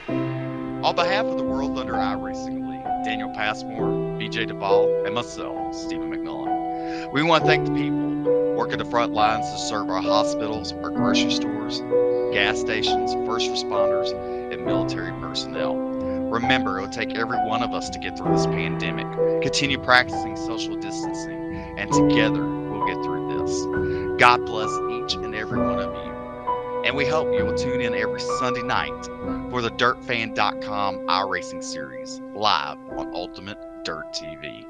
On behalf of the World Thunder iRacing League, Daniel Passmore, BJ Duvall, and myself, Stephen McMillan, we want to thank the people working the front lines to serve our hospitals, our grocery stores, gas stations, first responders, and military personnel. Remember, it will take every one of us to get through this pandemic. Continue practicing social distancing, and together we'll get through this. God bless each and every one of you. And we hope you will tune in every Sunday night for the DirtFan.com iRacing series, live on Ultimate Dirt TV.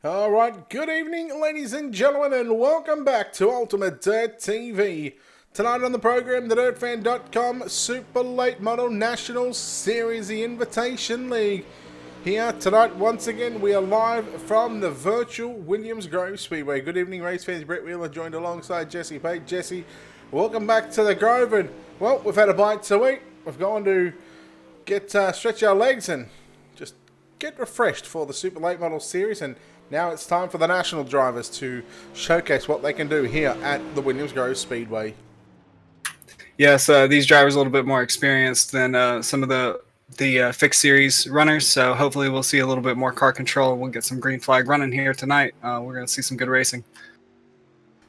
All right, good evening, ladies and gentlemen, and welcome back to Ultimate Dirt TV. Tonight on the program, the DirtFan.com Super Late Model National Series, the Invitation League. Here tonight, once again, we are live from the virtual Williams Grove Speedway. Good evening, race fans. Brett Wheeler joined alongside Jesse Pate. Jesse, welcome back to the Grove. And, well, we've had a bite to eat. We've gone to get stretch our legs and just get refreshed for the Super Late Model Series. And now it's time for the national drivers to showcase what they can do here at the Williams Grove Speedway. Yes, these drivers are a little bit more experienced than some of the fixed series runners, so hopefully we'll see a little bit more car control. We'll get some green flag running here tonight. We're going to see some good racing.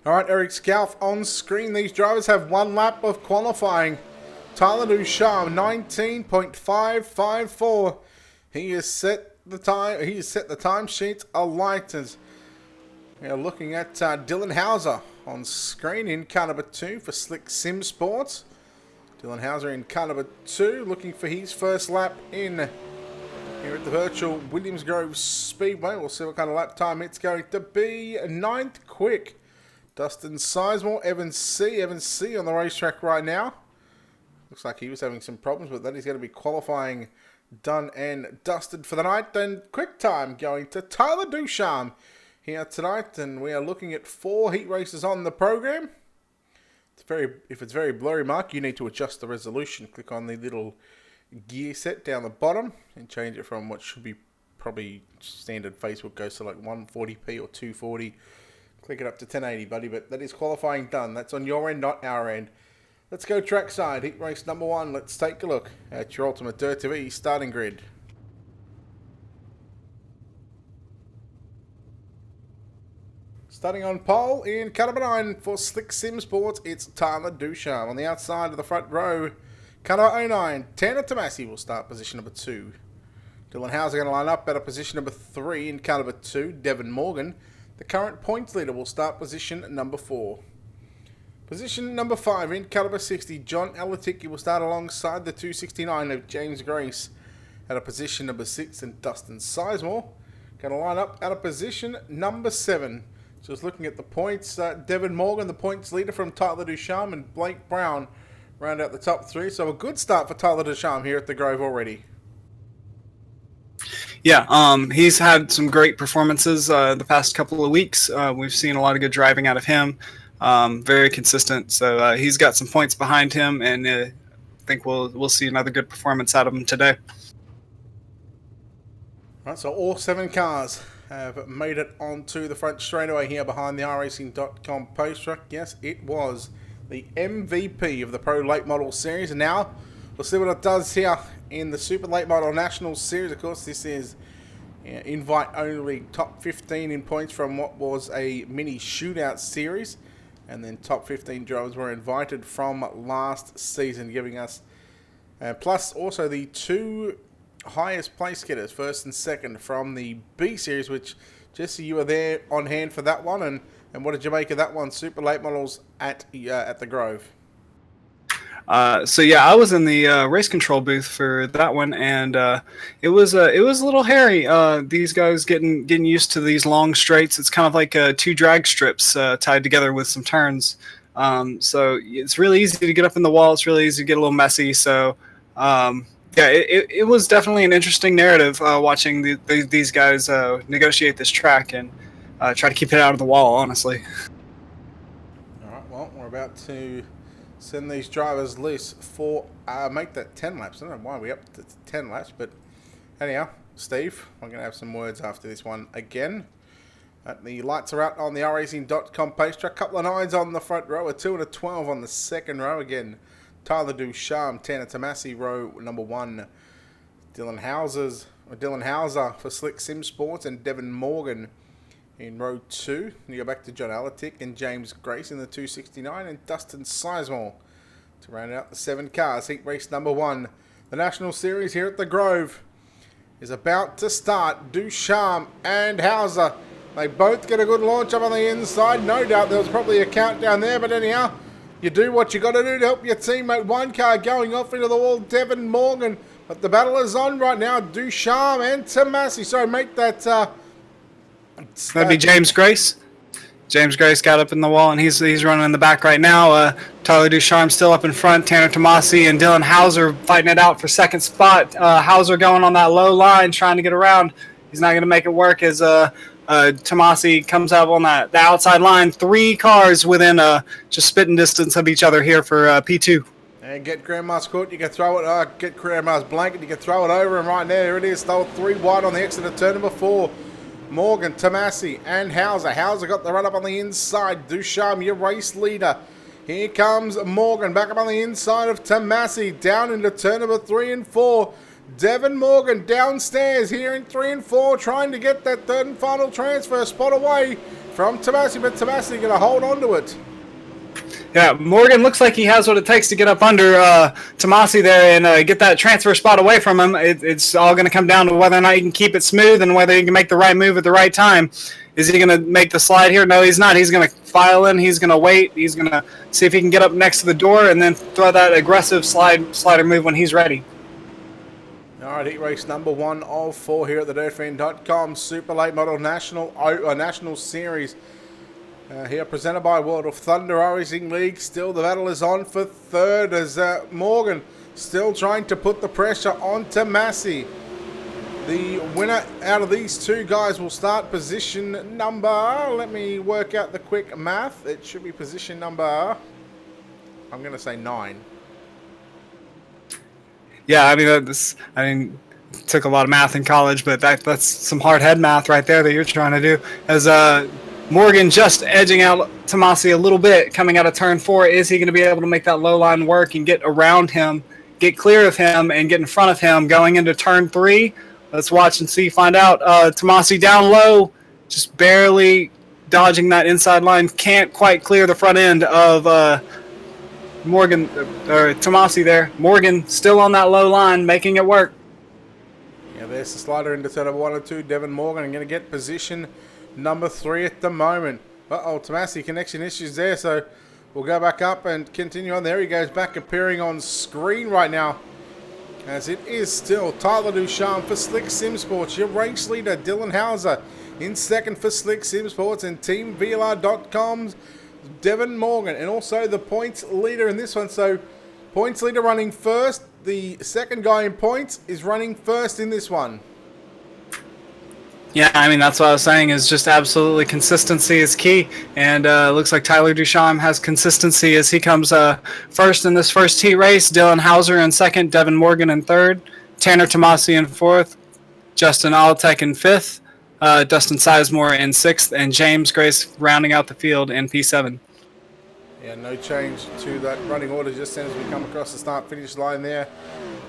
All right, Eric Scalf on screen. These drivers have one lap of qualifying. Tyler Ducharme, 19.554. He has set the time. He has set the timesheet alight. As we are looking at Dylan Hauser on screen in car number 2 for Slick Sim Sports. Dylan Hauser in car number 2, looking for his first lap in here at the virtual Williams Grove Speedway. We'll see what kind of lap time it's going to be. 9th quick. Dustin Sizemore, Evan C. Evan C on the racetrack right now. Looks like he was having some problems, but then he's going to be qualifying done and dusted for the night. Then quick time going to Tyler Ducharme here tonight, and we are looking at 4 heat races on the program. If it's very blurry, Mark, you need to adjust the resolution. Click on the little gear set down the bottom and change it from what should be probably standard Facebook goes to like 140p or 240. Click it up to 1080, buddy, but that is qualifying done. That's on your end, not our end. Let's go trackside. Heat race number 1. Let's take a look at your Ultimate Dirt TV starting grid. Starting on pole in car number 9 for Slick Sim Sports, it's Tyler Ducharme. On the outside of the front row, car number 09, Tanner Tomasi will start position number 2. Dylan Hauser going to line up at a position number 3 in car number 2. Devin Morgan, the current points leader, will start position number 4. Position number 5 in car number 60, John Alaticki will start alongside the 269 of James Grace at a position number 6, and Dustin Sizemore going to line up at a position number 7. Just looking at the points, Devin Morgan, the points leader from Tyler Ducharme, and Blake Brown round out the top 3. So a good start for Tyler Ducharme here at the Grove already. Yeah, he's had some great performances the past couple of weeks. We've seen a lot of good driving out of him. Very consistent. So he's got some points behind him, and I think we'll see another good performance out of him today. All right, so all 7 cars have made it onto the front straightaway here behind the iRacing.com post truck. Yes, it was the MVP of the Pro Late Model Series. And now we'll see what it does here in the Super Late Model National Series. Of course, this is invite-only top 15 in points from what was a mini shootout series. And then top 15 drivers were invited from last season, giving us plus also the 2 highest place getters, first and second, from the B Series, which, Jesse, you were there on hand for that one. And what did you make of that one? Super Late Models at the Grove. So yeah, I was in the race control booth for that one, and it was a little hairy. These guys getting used to these long straights. It's kind of like 2 drag strips tied together with some turns. So it's really easy to get up in the wall. It's really easy to get a little messy. So yeah, it was definitely an interesting narrative watching these guys negotiate this track and try to keep it out of the wall, honestly. All right, well, we're about to send these drivers loose for make that 10 laps. I don't know why we up to 10 laps, but anyhow, Steve, I'm going to have some words after this one again. The lights are out on the racing.com page track. Couple of 9s on the front row, a 2 and a 12 on the second row. Again, Tyler Ducharme, Tanner Tomasi, row number 1. Dylan Hauser for Slick Sim Sports, and Devin Morgan in row 2. You go back to John Alatik and James Grace in the 269, and Dustin Sizemore to round out the 7 cars. Heat race number 1. The National Series here at the Grove is about to start. Ducharme and Hauser, they both get a good launch up on the inside. No doubt there was probably a countdown there, but anyhow, you do what you got to do to help your teammate. 1 car going off into the wall, Devin Morgan. But the battle is on right now. Ducharme and Tomasi. Sorry, make that... That'd be James Grace. James Grace got up in the wall, and he's running in the back right now. Tyler Ducharme still up in front. Tanner Tomasi and Dylan Hauser fighting it out for second spot. Hauser going on that low line, trying to get around. He's not going to make it work as Tomasi comes out on the outside line. 3 cars within just spitting distance of each other here for P2. And get Grandma's Court, you can throw it, get Grandma's Blanket, you can throw it over, and right there it is. Stole 3 wide on the exit of turn number 4. Morgan, Tomasi, and Hauser. Hauser got the run up on the inside. Ducharme, your race leader. Here comes Morgan, back up on the inside of Tomasi, down into turn number 3 and 4. Devin Morgan downstairs here in 3 and 4, trying to get that third and final transfer spot away from Tomasi, but Tomasi going to hold on to it. Yeah, Morgan looks like he has what it takes to get up under Tomasi there and get that transfer spot away from him. It's all going to come down to whether or not he can keep it smooth and whether he can make the right move at the right time. Is he going to make the slide here? No, he's not. He's going to file in. He's going to wait. He's going to see if he can get up next to the door and then throw that aggressive slider move when he's ready. All right, heat race number 1 of 4 here at the DirtFan.com Super Late Model National Series. Here presented by World of Thunder Racing League. Still the battle is on for third as Morgan still trying to put the pressure on Tomasi. The winner out of these 2 guys will start position number, let me work out the quick math. It should be position number, I'm going to say 9. Yeah, I mean, took a lot of math in college, but that's some hard head math right there that you're trying to do. As Morgan just edging out Tomasi a little bit coming out of turn 4. Is he going to be able to make that low line work and get around him, get clear of him, and get in front of him going into turn 3? Let's watch and see, find out. Tomasi down low, just barely dodging that inside line. Can't quite clear the front end of Morgan or Tomasi there. Morgan still on that low line, making it work. Yeah, there's the slider into turn number 1 and 2. Devin Morgan going to get position number 3 at the moment. Tomasi, connection issues there, so we'll go back up and continue on. There he goes, back appearing on screen right now, as it is still Tyler Ducharme for Slick Sim Sports. Your race leader, Dylan Hauser, in second for Slick Sim Sports, and TeamVLR.com's Devin Morgan, and also the points leader in this one. So points leader running first. The second guy in points is running first in this one. Yeah, I mean, that's what I was saying, is just absolutely consistency is key. And looks like Tyler Ducharme has consistency as he comes first in this first heat race. Dylan Hauser in second, Devin Morgan in third, Tanner Tomasi in fourth, Justin Alatek in fifth, Dustin Sizemore in sixth, and James Grace rounding out the field in P7. Yeah, no change to that running order just as we come across the start-finish line there.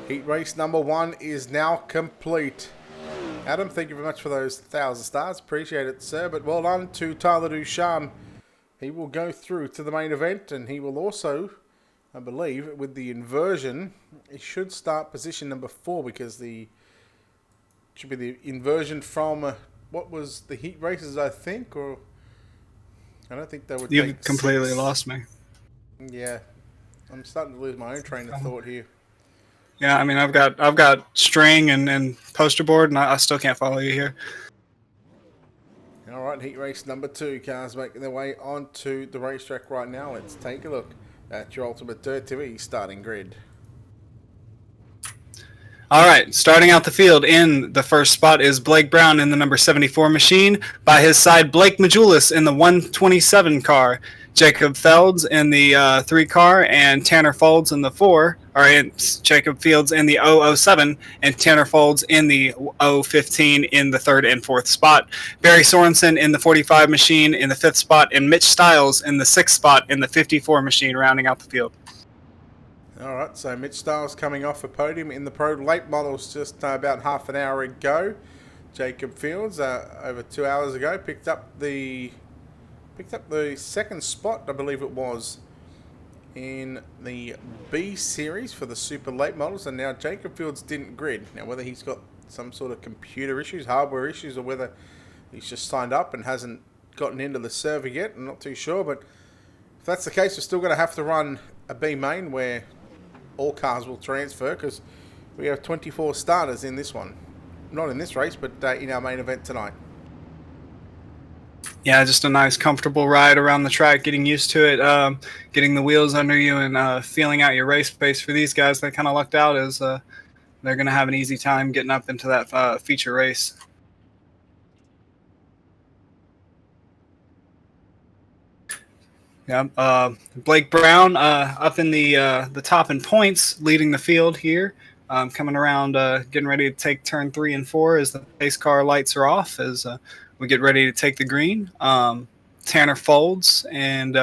Heat race number 1 is now complete. Adam, thank you very much for those 1,000 stars. Appreciate it, sir. But well done to Tyler Ducharme. He will go through to the main event, and he will also, I believe, with the inversion, he should start position number 4 because should be the inversion from what was the heat races, I think, or I don't think they would. You've completely lost me. Yeah, I'm starting to lose my own train of thought here. Yeah, I mean, I've got string and poster board, and I still can't follow you here. All right, heat race number 2. Cars making their way onto the racetrack right now. Let's take a look at your Ultimate Dirt TV starting grid. All right, starting out the field in the first spot is Blake Brown in the number 74 machine. By his side, Blake Majulis in the 127 car. Jacob Felds in the 3 car, and Tanner Folds in the 4. Jacob Fields in the 007, and Tanner Folds in the 015 in the 3rd and 4th spot. Barry Sorensen in the 45 machine in the 5th spot, and Mitch Stiles in the 6th spot in the 54 machine, rounding out the field. All right, so Mitch Stiles coming off a podium in the Pro Late Models just about half an hour ago. Jacob Fields, over 2 hours ago, picked up the 2nd spot, I believe it was, in the B series for the Super Late Models, and now Jacob Fields didn't grid. Now, whether he's got some sort of computer issues, hardware issues, or whether he's just signed up and hasn't gotten into the server yet, I'm not too sure. But if that's the case, we're still going to have to run a B main where all cars will transfer, because we have 24 starters in this one. Not in this race, but in our main event tonight. Yeah, just a nice, comfortable ride around the track, getting used to it, getting the wheels under you, and feeling out your race pace. For these guys, they kind of lucked out, as they're going to have an easy time getting up into that feature race. Yeah, Blake Brown up in the top in points, leading the field here. Coming around, getting ready to take turn 3 and 4 as the pace car lights are off, as we get ready to take the green. Tanner Folds and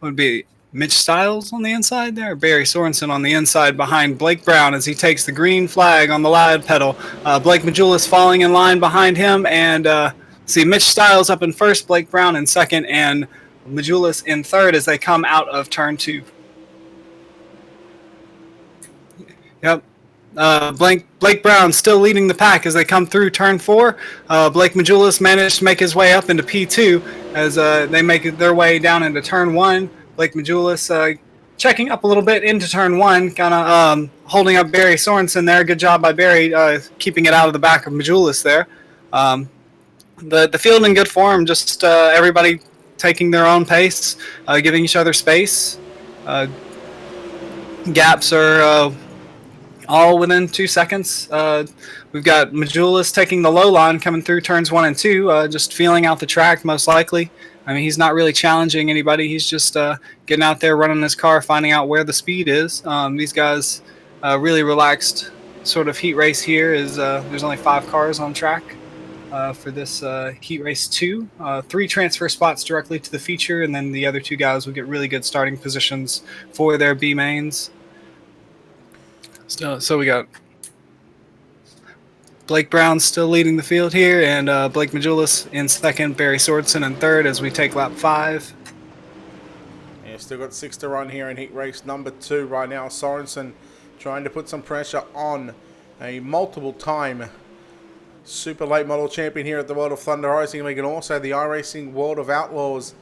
would be Mitch Stiles on the inside there. Barry Sorensen on the inside behind Blake Brown as he takes the green flag on the loud pedal. Blake Majulis falling in line behind him, and see Mitch Stiles up in first, Blake Brown in second, and Majulis in third as they come out of turn 2. Yep. Blake Brown still leading the pack as they come through turn 4. Blake Majulis managed to make his way up into P2 as they make their way down into turn 1. Blake Majulis checking up a little bit into turn 1, kind of holding up Barry Sorensen there. Good job by Barry keeping it out of the back of Majulis there. The field in good form, just everybody taking their own pace, giving each other space. Gaps are all within 2 seconds. We've got Majulis taking the low line, coming through turns 1 and 2, just feeling out the track most likely. I mean, he's not really challenging anybody. He's just getting out there, running his car, finding out where the speed is. These guys really relaxed sort of heat race here. There's only 5 cars on track for this heat race 2. 3 transfer spots directly to the feature, and then the other 2 guys will get really good starting positions for their B mains. So we got Blake Brown still leading the field here, and Blake Majulis in second, Barry Sorensen in third as we take lap 5. Yeah, still got 6 to run here in heat race number 2 right now. Sorensen trying to put some pressure on a multiple-time Super Late Model champion here at the World of Thunder Racing League, and also the iRacing World of Outlaws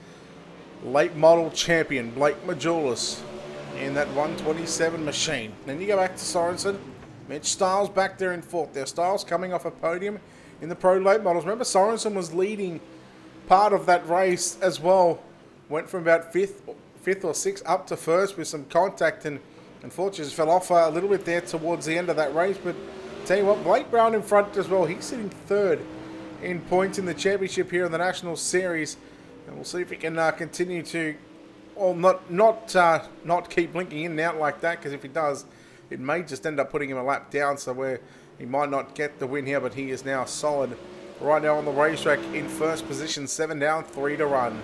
Late Model champion, Blake Majulis, in that 127 machine. Then you go back to Sorensen. Mitch Stiles back there in 4th. There, Stiles coming off a podium in the Pro Late Models. Remember, Sorensen was leading part of that race as well. Went from about 5th or 6th up to 1st with some contact, and unfortunately fell off a little bit there towards the end of that race. But tell you what, Blake Brown in front as well. He's sitting 3rd in points in the championship here in the National Series. And we'll see if he can continue to, well, not keep blinking in and out like that, because if he does, it may just end up putting him a lap down, so where he might not get the win here, but he is now solid right now on the racetrack in first position, 7 down, 3 to run.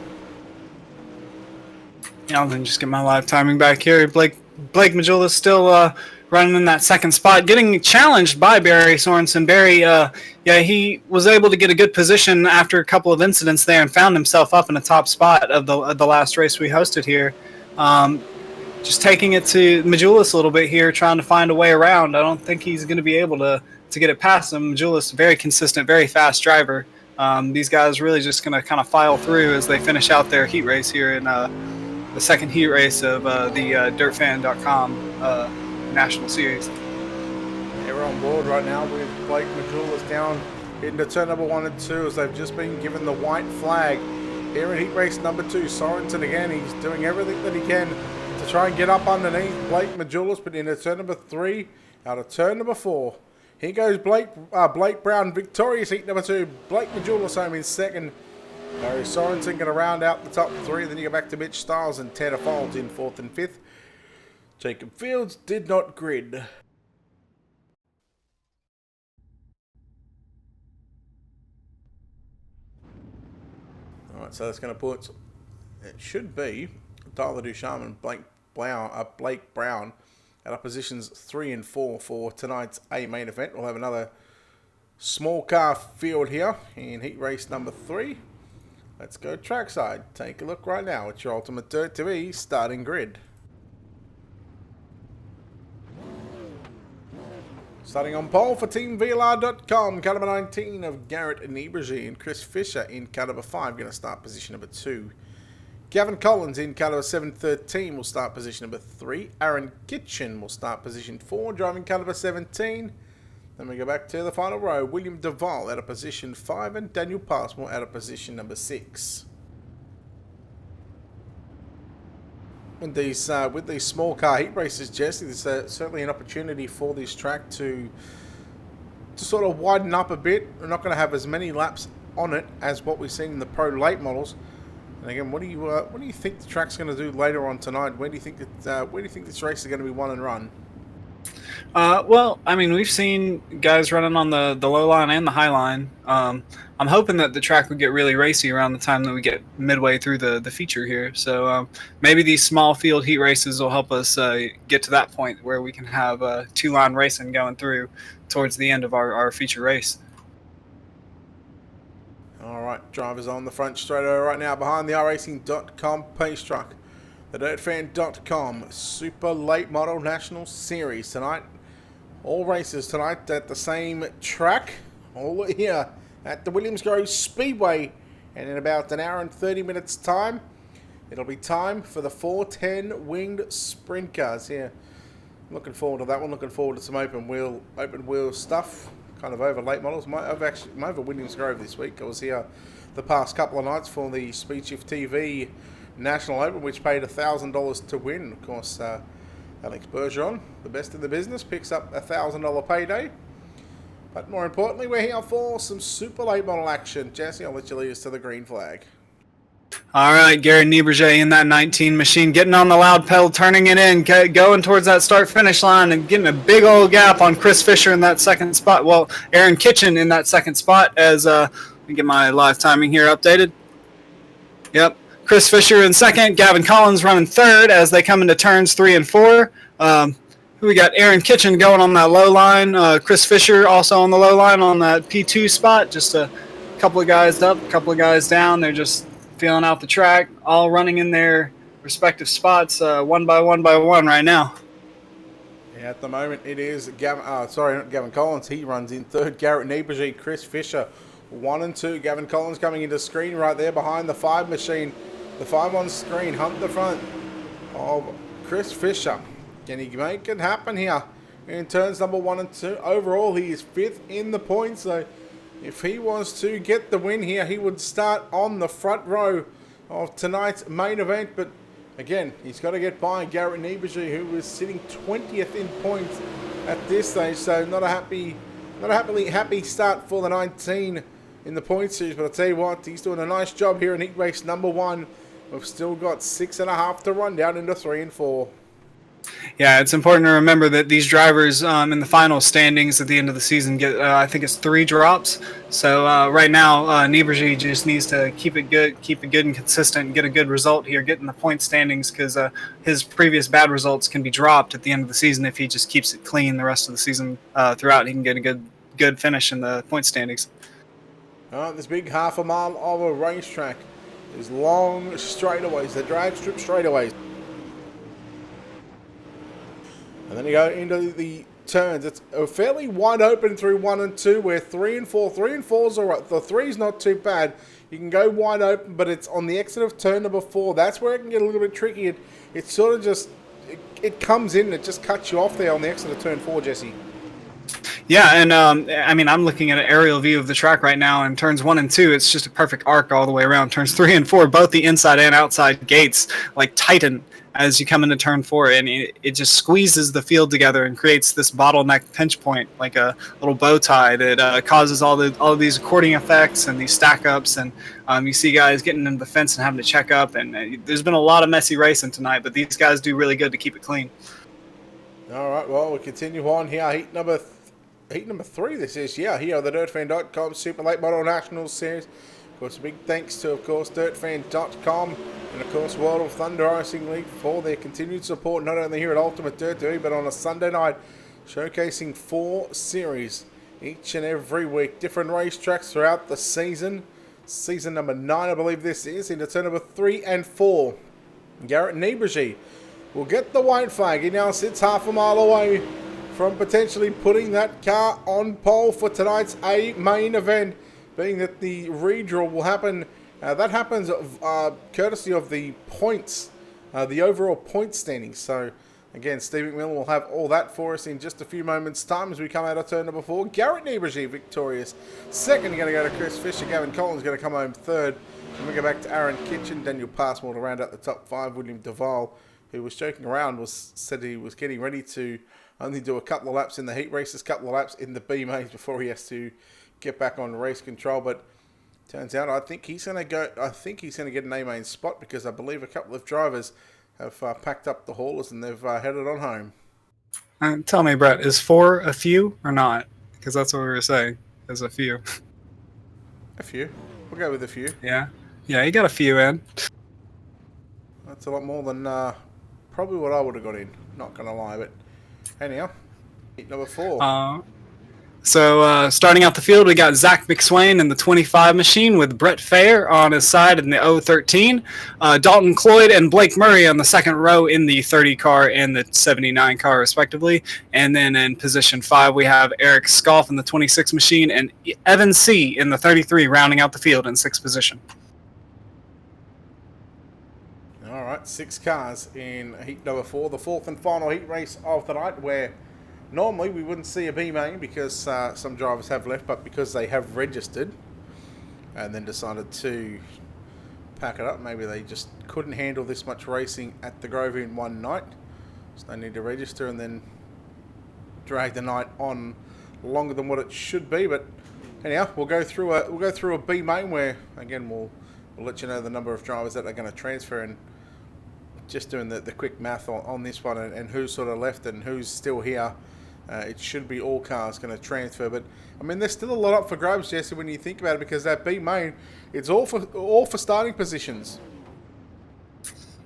Yeah, I'll just get my live timing back here. Blake Majulis still running in that second spot, getting challenged by Barry Sorensen. Barry, he was able to get a good position after a couple of incidents there and found himself up in the top spot of the last race we hosted here. Just taking it to Majulis a little bit here, trying to find a way around. I don't think he's going to be able to get it past him. Majulis, very consistent, very fast driver. These guys really just going to kind of file through as they finish out their heat race here in the second heat race of the DirtFan.com National Series. Yeah, we're on board right now with Blake Majulis down into turn number 1 and 2 as they've just been given the white flag here in heat race number 2. Sorensen again, he's doing everything that he can to try and get up underneath Blake Majulis, but into turn number 3, out of turn number 4. Here goes Blake Brown, victorious heat number 2. Blake Majulis home in second Barry Sorensen going to round out the top three. Then you go back to Mitch Stiles and Tanner Folds in 4th and 5th. Jacob Fields did not grid. Alright, so that's going to put, it should be Tyler Ducharme and Blake Brown at our positions 3 and 4 for tonight's A main event. We'll have another small car field here in heat race number 3. Let's go trackside. Take a look right now at your Ultimate Dirt TV starting grid. Starting on pole for TeamVLR.com, car number 19 of Garrett Niebergy and Chris Fisher in car number 5, going to start position number 2. Gavin Collins in car number 713 will start position number 3. Aaron Kitchen will start position 4, driving car number 17. Then we go back to the final row. William Duvall out of position 5 and Daniel Passmore out of position number 6. With these small car heat races, Jesse, there's certainly an opportunity for this track to sort of widen up a bit. We're not going to have as many laps on it as what we've seen in the pro late models. And again, what do you think the track's going to do later on tonight? Where do you think this race is going to be won and run? Well, I mean, we've seen guys running on the low line and the high line. I'm hoping that the track will get really racy around the time that we get midway through the feature here. So maybe these small field heat races will help us get to that point where we can have two-line racing going through towards the end of our feature race. All right, drivers on the front straight over right now behind the iRacing.com pace truck. The DirtFan.com Super Late Model National Series tonight. All races tonight at the same track. All here at the Williams Grove Speedway. And in about an hour and 30 minutes time, it'll be time for the 410 winged sprint cars here. Looking forward to that one. Looking forward to some open wheel stuff. Kind of over late models. I'm over Williams Grove this week. I was here the past couple of nights for the Speedshift TV National Open, which paid $1,000 to win. Of course, Alex Bergeron, the best in the business, picks up a $1,000 payday. But more importantly, we're here for some super late model action. Jesse, I'll let you lead us to the green flag. All right, Garrett Nieberger in that 19 machine, getting on the loud pedal, turning it in, going towards that start-finish line and getting a big old gap on Chris Fisher in that second spot. Well, Aaron Kitchen in that second spot as, let me get my live timing here updated. Yep. Chris Fisher in second, Gavin Collins running third as they come into turns 3 and 4. We got Aaron Kitchen going on that low line. Chris Fisher also on the low line on that P2 spot. Just a couple of guys up, a couple of guys down. They're just feeling out the track, all running in their respective spots one by one right now. Yeah, at the moment it is not Gavin Collins. He runs in third. Garrett Niebergy, Chris Fisher 1 and 2. Gavin Collins coming into screen right there behind the 5 machine. The 5 on screen, hunt the front of Chris Fisher. Can he make it happen here in turns number 1 and 2? Overall, he is 5th in the points. So if he was to get the win here, he would start on the front row of tonight's main event. But again, he's got to get by Garrett Niebergy, who is sitting 20th in points at this stage. So not a happy start for the 19 in the point series. But I'll tell you what, he's doing a nice job here in heat race number 1. We've still got 6.5 to run down into 3 and 4. Yeah, it's important to remember that these drivers in the final standings at the end of the season get, I think it's 3 drops. So right now, Niebergy just needs to keep it good and consistent, and get a good result here, get in the point standings, because his previous bad results can be dropped at the end of the season if he just keeps it clean the rest of the season throughout. He can get a good finish in the point standings. All right, this big half a mile of a racetrack. There's long straightaways, the drag strip straightaways. And then you go into the turns. It's fairly wide open through 1 and 2, where 3 and 4. 3 and 4's all right. The 3's not too bad. You can go wide open, but it's on the exit of turn number 4. That's where it can get a little bit tricky. It sort of just, it comes in and it just cuts you off there on the exit of turn 4, Jesse. Yeah, and I mean, I'm looking at an aerial view of the track right now, and turns 1 and 2, it's just a perfect arc all the way around. Turns 3 and 4, both the inside and outside gates, like tighten as you come into turn 4, and it just squeezes the field together and creates this bottleneck pinch point, like a little bow tie that causes all of these according effects and these stack ups, and you see guys getting into the fence and having to check up, and there's been a lot of messy racing tonight, but these guys do really good to keep it clean. All right, well, we continue on here. Heat number 3, this is, here on the DirtFan.com Super Late Model Nationals Series. Of course, a big thanks to, of course, DirtFan.com and, of course, World of Thunder Racing League for their continued support, not only here at Ultimate Dirt Derby, but on a Sunday night, showcasing 4 series each and every week. Different racetracks throughout the season. Season number 9, I believe this is, into turn number 3 and 4. Garrett Nieberge will get the white flag. He now sits half a mile away from potentially putting that car on pole for tonight's main event, being that the redraw will happen. That happens courtesy of the points, the overall point standings. So, again, Steve McMillan will have all that for us in just a few moments' time as we come out of turn number 4. Garrett Nieberge victorious. Second, you're going to go to Chris Fisher. Gavin Collins going to come home third. And we go back to Aaron Kitchen, Daniel Passmore to round out the top 5. William Duval, who was joking around, said he was getting ready to only do a couple of laps in the heat races, couple of laps in the B mains before he has to get back on race control. But turns out, I think he's going to get an A main spot, because I believe a couple of drivers have packed up the haulers and they've headed on home. Tell me, Brett, is 4 a few or not? Because that's what we were saying. There's a few. A few. We'll go with a few. Yeah, you got a few in. That's a lot more than probably what I would have got in. Not going to lie, but anyhow, heat number 4. So starting out the field, we got Zach McSwain in the 25 machine with Brett Fair on his side in the 013. Dalton Cloyd and Blake Murray on the second row in the 30 car and the 79 car, respectively. And then in position 5, we have Eric Scoff in the 26 machine and Evan C. in the 33, rounding out the field in 6th position. All right, 6 cars in heat number 4, the 4th and final heat race of the night, where normally we wouldn't see a B main because some drivers have left, but because they have registered and then decided to pack it up, maybe they just couldn't handle this much racing at the Grove in one night, so they need to register and then drag the night on longer than what it should be. But anyhow, we'll go through a B main where, again, we'll let you know the number of drivers that are going to transfer, and just doing the quick math on this one and who's sort of left and who's still here. It should be all cars going to transfer, but I mean, there's still a lot up for grabs, Jesse, when you think about it, because that B main, it's all for starting positions.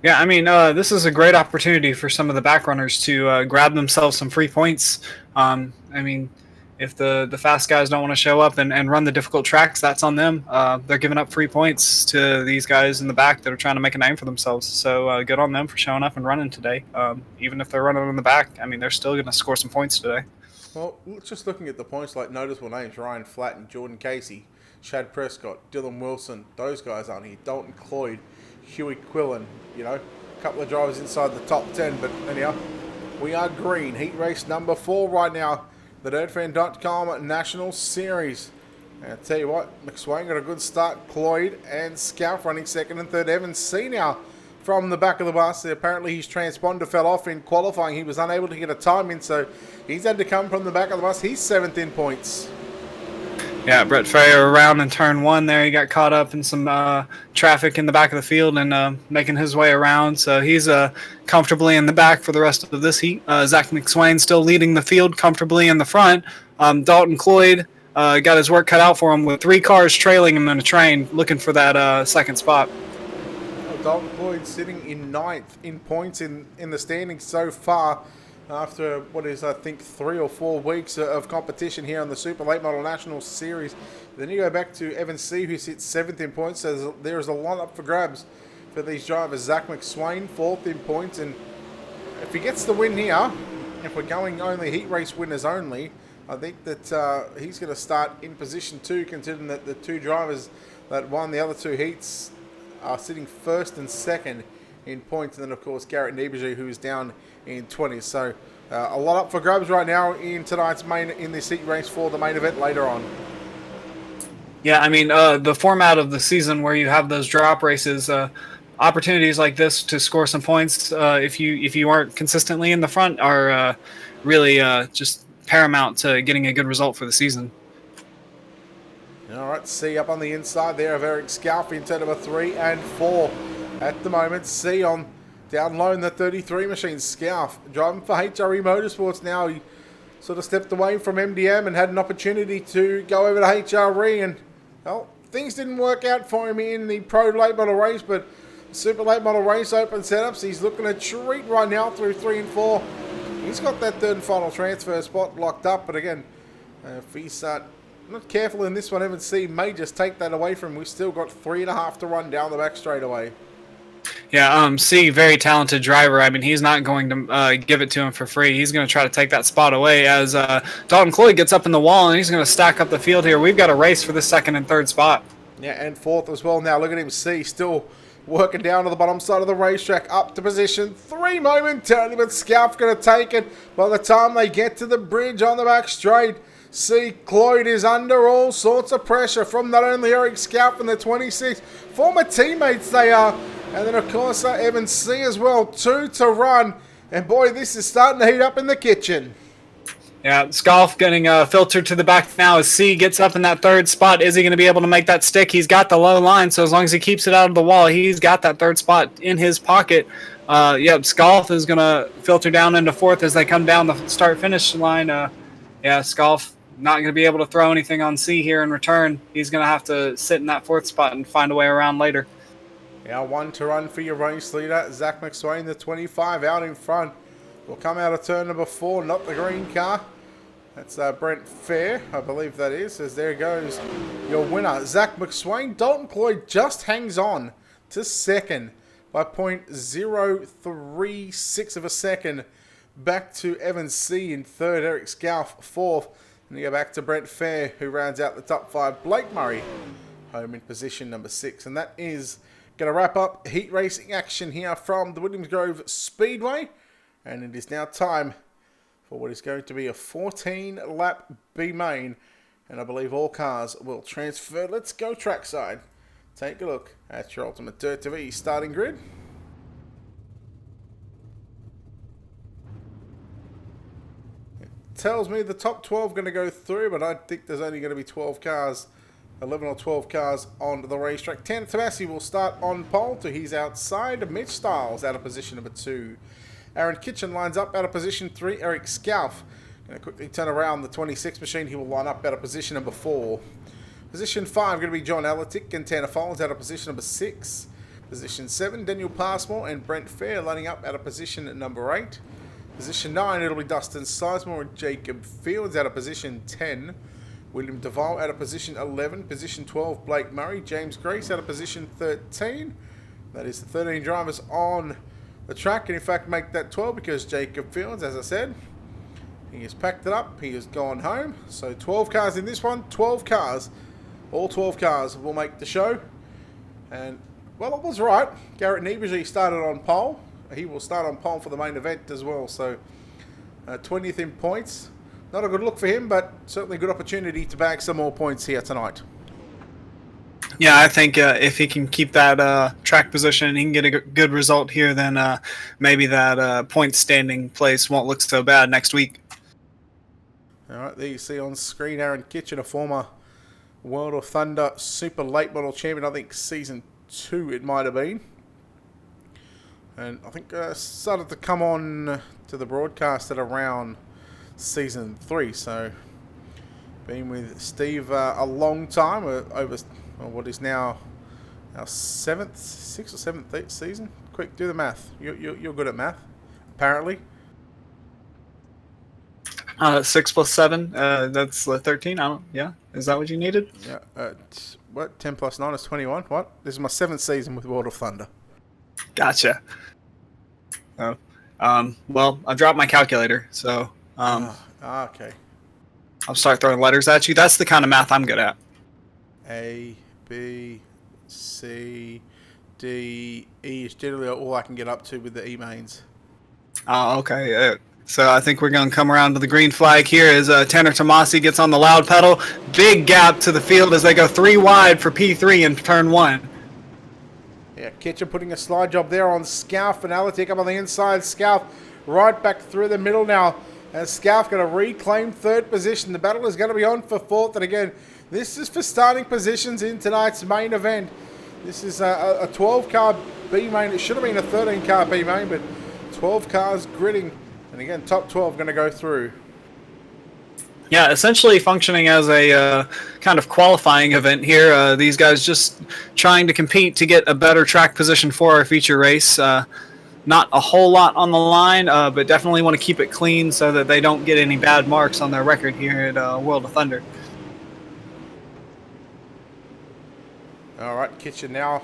Yeah, I mean, this is a great opportunity for some of the back runners to grab themselves some free points. I mean, if the fast guys don't want to show up and run the difficult tracks, that's on them. They're giving up free points to these guys in the back that are trying to make a name for themselves. So good on them for showing up and running today. Even if they're running in the back, I mean, they're still going to score some points today. Well, just looking at the points, like notable names, Ryan Flatt and Jordan Casey, Chad Prescott, Dylan Wilson, those guys aren't here. Dalton Cloyd, Huey Quillen, a couple of drivers inside the top 10. But anyhow, we are green. Heat race number 4 right now. The DirtFan.com National Series. And I tell you what, McSwain got a good start. Cloyd and Scout running 2nd and 3rd. Evan C. now from the back of the bus. Apparently his transponder fell off in qualifying. He was unable to get a time in, so he's had to come from the back of the bus. He's 7th in points. Yeah, Brett Fair around in turn 1 there. He got caught up in some traffic in the back of the field and making his way around. So he's comfortably in the back for the rest of this heat. Zach McSwain still leading the field comfortably in the front. Dalton Cloyd got his work cut out for him with 3 cars trailing him in a train, looking for that second spot. Dalton Cloyd sitting in 9th in points in the standings so far, after what is, I think, 3 or 4 weeks of competition here on the Super Late Model National Series. Then you go back to Evan C., who sits 7th in points. So there's a lot up for grabs for these drivers. Zach McSwain, 4th in points. And if he gets the win here, if we're going only heat race winners only, I think that he's going to start in position 2, considering that the 2 drivers that won the other 2 heats are sitting 1st and 2nd in points. And then, of course, Garrett Nieberge, who's down in 20. So a lot up for grabs right now in tonight's in this heat race for the main event later on. Yeah, I mean, the format of the season where you have those drop races, opportunities like this to score some points, if you aren't consistently in the front, are really just paramount to getting a good result for the season. All right, C up on the inside there of Eric Scalf in turn number 3 and 4. At the moment, C on down low in the 33 machine. Scalf driving for HRE Motorsports now. He sort of stepped away from MDM and had an opportunity to go over to HRE, and well, things didn't work out for him in the Pro Late Model race, but Super Late Model race open setups. He's looking to treat right now through 3 and 4. He's got that third and final transfer spot locked up, but again, if he's not careful in this one, Evan C may just take that away from him. We've still got 3.5 to run down the back straightaway. Yeah, C, very talented driver. I mean, he's not going to give it to him for free. He's going to try to take that spot away as Dalton Cloyd gets up in the wall, and he's going to stack up the field here. We've got a race for the 2nd and 3rd spot. Yeah, and 4th as well. Now look at him, C, still working down to the bottom side of the racetrack, up to position 3 momentarily, but Scalf going to take it by the time they get to the bridge on the back straight. C. Cloyd is under all sorts of pressure from not only Eric Scalf and the 26 former teammates they are, and then of course Evan C as well. 2 to run, and boy, this is starting to heat up in the kitchen. Yeah, Scalf getting filtered to the back now as C gets up in that 3rd spot. Is he going to be able to make that stick? He's got the low line, so as long as he keeps it out of the wall, he's got that 3rd spot in his pocket. Scalf is going to filter down into 4th as they come down the start-finish line. Scalf not going to be able to throw anything on C here in return. He's going to have to sit in that 4th spot and find a way around later. Yeah, 1 to run for your race leader. Zach McSwain, the 25, out in front. Will come out of turn number 4, not the green car. That's Brent Fair, I believe that is, as there goes your winner. Zach McSwain. Dalton Cloyd just hangs on to 2nd by 0.036 of a second. Back to Evan C in 3rd, Eric Scalf 4th. And you go back to Brent Fair, who rounds out the top 5. Blake Murray home in position number 6. And that is going to wrap up heat racing action here from the Williams Grove Speedway. And it is now time for what is going to be a 14-lap B main. And I believe all cars will transfer. Let's go trackside. Take a look at your Ultimate Dirt TV starting grid. It tells me the top 12 going to go through, but I think there's only going to be 12 cars, 11 or 12 cars on the racetrack. Tanner Tomasi will start on pole to his outside. Mitch Stiles out of position number 2. Aaron Kitchen lines up out of position 3. Eric Scalf going to quickly turn around the 26 machine. He will line up out of position number 4. Position 5 going to be John Alatic and Tanner Follins out of position number 6. Position 7, Daniel Passmore and Brent Fair lining up out of position number 8. Position 9, it'll be Dustin Sizemore and Jacob Fields out of position 10. William Duval out of position 11. Position 12, Blake Murray. James Grace out of position 13. That is the 13 drivers on the track, and in fact make that 12 because Jacob Fields, as I said, he has packed it up, he has gone home. So 12 cars in this one, 12 cars, all 12 cars will make the show. And well, I was right, Garrett Niebuhr started on pole. He will start on pole for the main event as well, so 20th in points. Not a good look for him, but certainly a good opportunity to bag some more points here tonight. Yeah, I think if he can keep that track position and he can get a good result here, then maybe that point standing place won't look so bad next week. All right, there you see on screen Aaron Kitchen, a former World of Thunder Super Late Model champion. I think season 2 it might have been. And I think started to come on to the broadcast at around season 3. So been with Steve a long time, over what is now our 6th or 7th season. Quick, do the math. You're good at math, apparently. 6 plus 7, that's 13. Yeah, is that what you needed? Yeah. What? 10 plus 9 is 21. What? This is my 7th season with World of Thunder. Gotcha. Oh, well, I dropped my calculator, so okay. I'll start throwing letters at you. That's the kind of math I'm good at. A, B, C, D, E is generally all I can get up to with the E mains. Oh, okay. So I think we're going to come around to the green flag here as Tanner Tomasi gets on the loud pedal. Big gap to the field as they go 3 wide for P3 in turn 1. Yeah, Yeah, Kitchen putting a slide job there on Scalf and Alatik up on the inside. Scalf right back through the middle now. And Scalf going to reclaim third position. The battle is going to be on for fourth. And again, this is for starting positions in tonight's main event. This is a 12-car B main. It should have been a 13-car B main, but 12 cars gridding. And again, top 12 going to go through. Yeah, essentially functioning as a kind of qualifying event here. These guys just trying to compete to get a better track position for our feature race. Not a whole lot on the line, but definitely want to keep it clean so that they don't get any bad marks on their record here at World of Thunder. All right, Kitchen now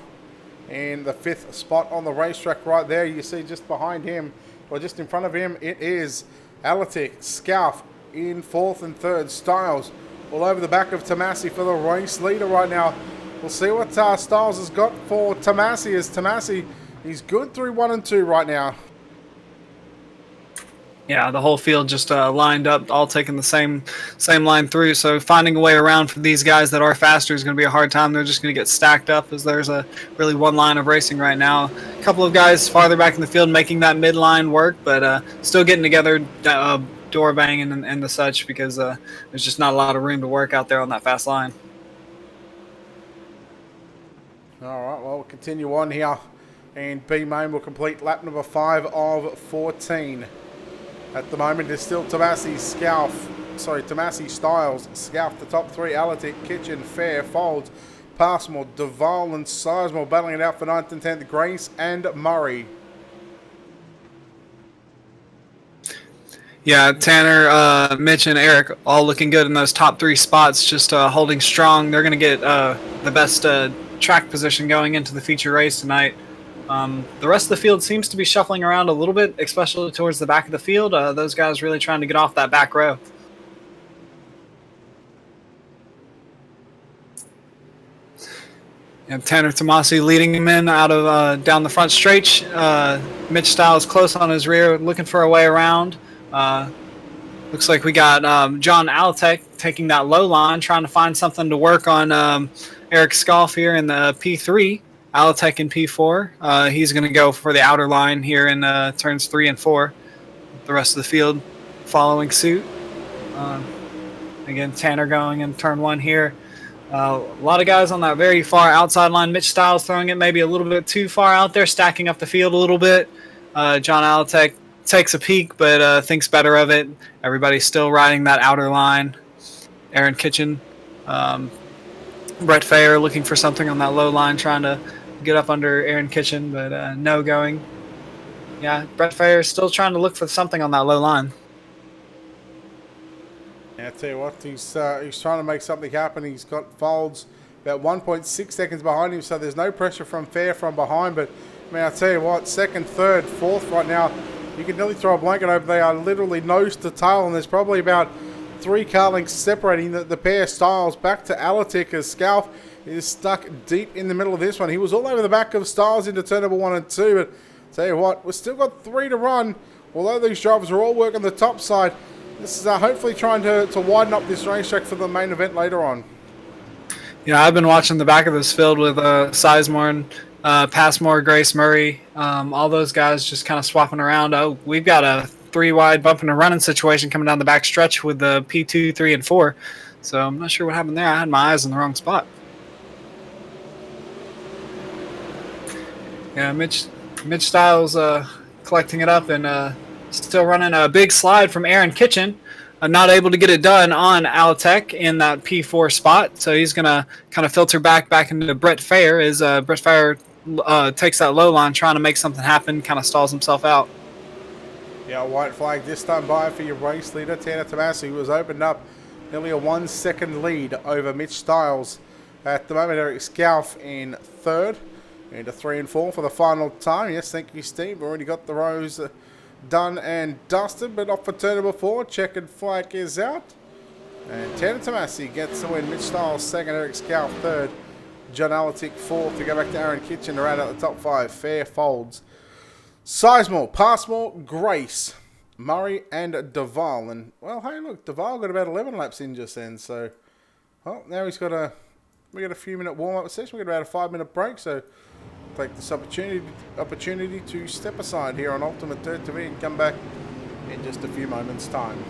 in the 5th spot on the racetrack right there. You see just behind him, or just in front of him, it is Alatik, Scalf in 4th and 3rd. Styles all over the back of Tomasi for the race leader right now. We'll see what Styles has got for Tomasi, as Tomasi, he's good through 1 and 2 right now. Yeah, the whole field just lined up, all taking the same line through. So finding a way around for these guys that are faster is going to be a hard time. They're just going to get stacked up, as there's a really one line of racing right now. A couple of guys farther back in the field making that midline work, but still getting together, door banging and the such, because there's just not a lot of room to work out there on that fast line. All right, well, we'll continue on here. And B-Main will complete lap number 5 of 14. At the moment, there's still Tomasi, Styles, Scalf, the top 3, Alatik, Kitchen, Fair, Folds, Passmore, Duval, and Sizemore battling it out for 9th and 10th, Grace and Murray. Yeah, Tanner, Mitch, and Eric all looking good in those top 3 spots, just holding strong. They're going to get the best track position going into the feature race tonight. The rest of the field seems to be shuffling around a little bit, especially towards the back of the field. Those guys really trying to get off that back row. And Tanner Tomasi leading him in out of down the front straight. Mitch Styles close on his rear, looking for a way around. Looks like we got John Alatek taking that low line, trying to find something to work on Eric Scalf here in the P3. Alatek in P4. He's going to go for the outer line here in turns 3 and 4. The rest of the field following suit. Again, Tanner going in turn 1 here. A lot of guys on that very far outside line. Mitch Styles throwing it maybe a little bit too far out there, stacking up the field a little bit. John Alatek takes a peek, but thinks better of it. Everybody's still riding that outer line. Aaron Kitchen, Brett Fair looking for something on that low line, trying to get up under Aaron Kitchen, but no going. Yeah, Brett Fair is still trying to look for something on that low line. Yeah, I tell you what, he's trying to make something happen. He's got Folds about 1.6 seconds behind him, so there's no pressure from Fair from behind. But I mean, I tell you what, 2nd, 3rd, 4th right now, you can nearly throw a blanket over. They are literally nose to tail, and there's probably about 3 car lengths separating the pair. Styles back to Alatik, as Scalf is stuck deep in the middle of this one. He was all over the back of Styles into turn number 1 and 2, but tell you what, we've still got 3 to run. Although these drivers are all working the top side, this is hopefully trying to widen up this racetrack for the main event later on. Yeah, I've been watching the back of this field with Sizemore and Passmore, Grace, Murray, all those guys just kind of swapping around. Oh, we've got a 3-wide bumping and running situation coming down the back stretch with the P2, 3, and 4. So I'm not sure what happened there. I had my eyes in the wrong spot. Yeah, Mitch Styles collecting it up and still running a big slide from Aaron Kitchen. Not able to get it done on Alatek in that P4 spot. So he's going to kind of filter back into Brett Fair as Brett Fair takes that low line, trying to make something happen, kind of stalls himself out. Yeah, white flag this time by for your race leader, Tanner Tomasi, who has opened up nearly a 1-second lead over Mitch Styles. At the moment, Eric Scalf in 3rd, into 3 and 4 for the final time. Yes, thank you, Steve. We've already got the rows done and dusted, but off for turn number 4. Checkered flag is out. And Tanner Tomasi gets the win. Mitch Styles 2nd, Eric Scalf 3rd, John Alatik 4th to go back to Aaron Kitchen to round out the top 5. Fair, Folds, Sizemore, Passmore, Grace, Murray, and Duval. And, well, hey, look, Duval got about 11 laps in just then. So, well, now we got a few minute warm-up session. We got about a 5-minute break. So, take this opportunity to step aside here on Ultimate Dirt TV and come back in just a few moments' time.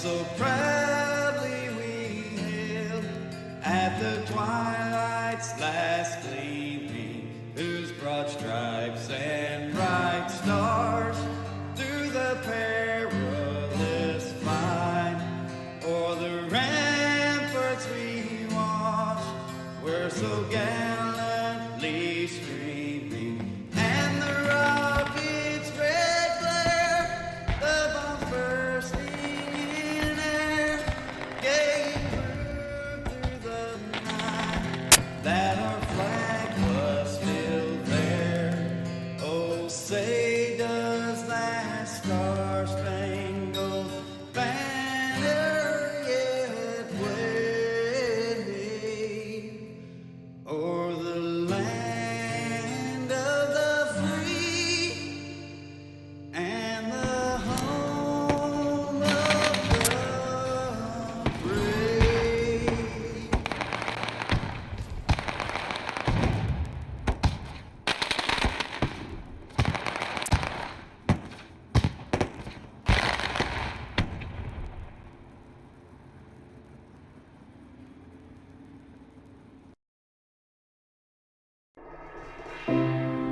So proudly we hailed at the twilight's last gleaming, whose broad stripes and bright stars through the perilous fight o'er the ramparts we watched were so gallantly streaming, and the rockets' red glare, the bombs bursting that our flag was still there. Oh, say does that star-spangled banner yet wave o'er the land of the free and the home of the brave?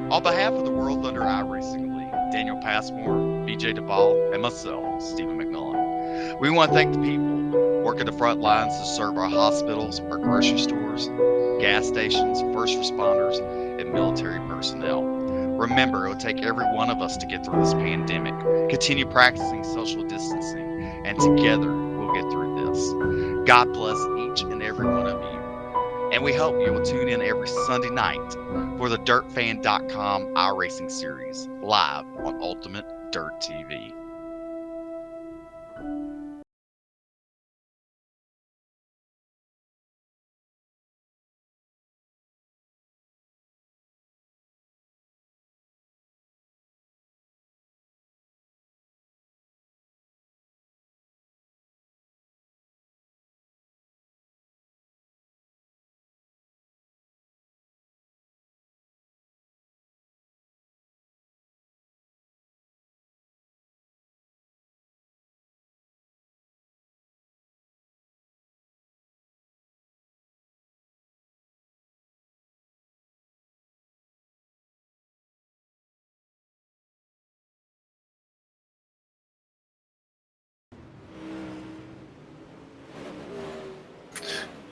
On behalf of the World Thunder iRacing League, Daniel Passmore, BJ Duvall, and myself, Stephen McMillan, we want to thank the people working the front lines to serve our hospitals, our grocery stores, gas stations, first responders, and military personnel. Remember, it will take every one of us to get through this pandemic. Continue practicing social distancing, and together we'll get through this. God bless each and every one of you. And we hope you will tune in every Sunday night for the DirtFan.com iRacing series, live on Ultimate Dirt TV.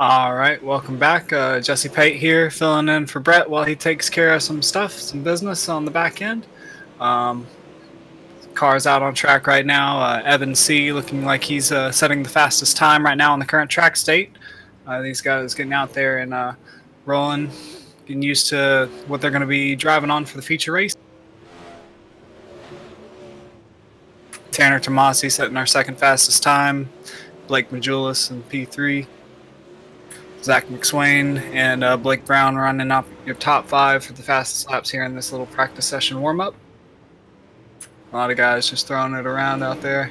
All right, welcome back. Jesse Pate here, filling in for Brett while he takes care of some stuff, some business on the back end. Car's out on track right now. Evan C. looking like he's setting the fastest time right now in the current track state. These guys getting out there and rolling, getting used to what they're going to be driving on for the feature race. Tanner Tomasi setting our second fastest time. Blake Majulis in P3. Zach McSwain and Blake Brown running up your top 5 for the fastest laps here in this little practice session warm-up. A lot of guys just throwing it around out there.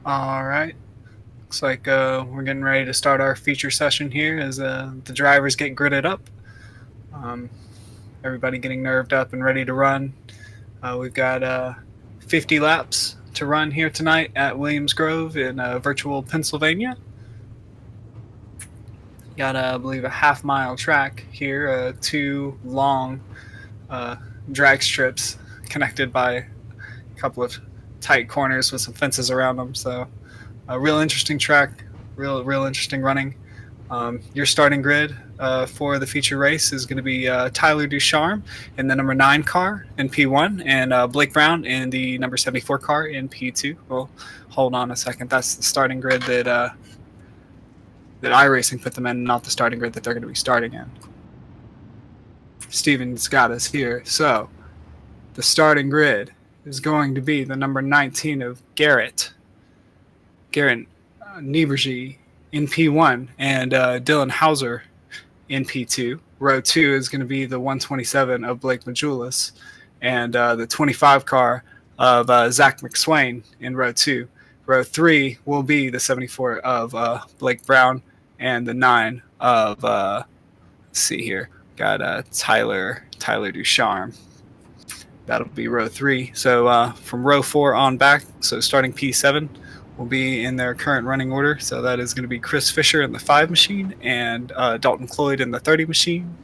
All right. Looks like we're getting ready to start our feature session here as the drivers get gridded up. Um, everybody getting nerved up and ready to run. We've got 50 laps to run here tonight at Williams Grove in virtual Pennsylvania. Got, I believe, a half-mile track here, 2 long drag strips connected by a couple of tight corners with some fences around them. So a real interesting track, real interesting running. Your starting grid for the feature race is going to be Tyler Ducharme in the number 9 car in P1 and Blake Brown in the number 74 car in P2. Well, hold on a second. That's the starting grid that iRacing put them in, not the starting grid that they're going to be starting in. Steven's got us here. So the starting grid is going to be the number 19 of Garrett Niebergy in P1 and Dylan Hauser in P2. Row 2 is going to be the 127 of Blake Majulis and the 25 car of Zach McSwain in row 2. Row 3 will be the 74 of Blake Brown and the 9 of, let's see here, got Tyler Ducharme. That'll be row 3. So from row 4 on back, so starting P7, will be in their current running order. So that is going to be Chris Fisher in the 5 machine and Dalton Cloyd in the 30 machine.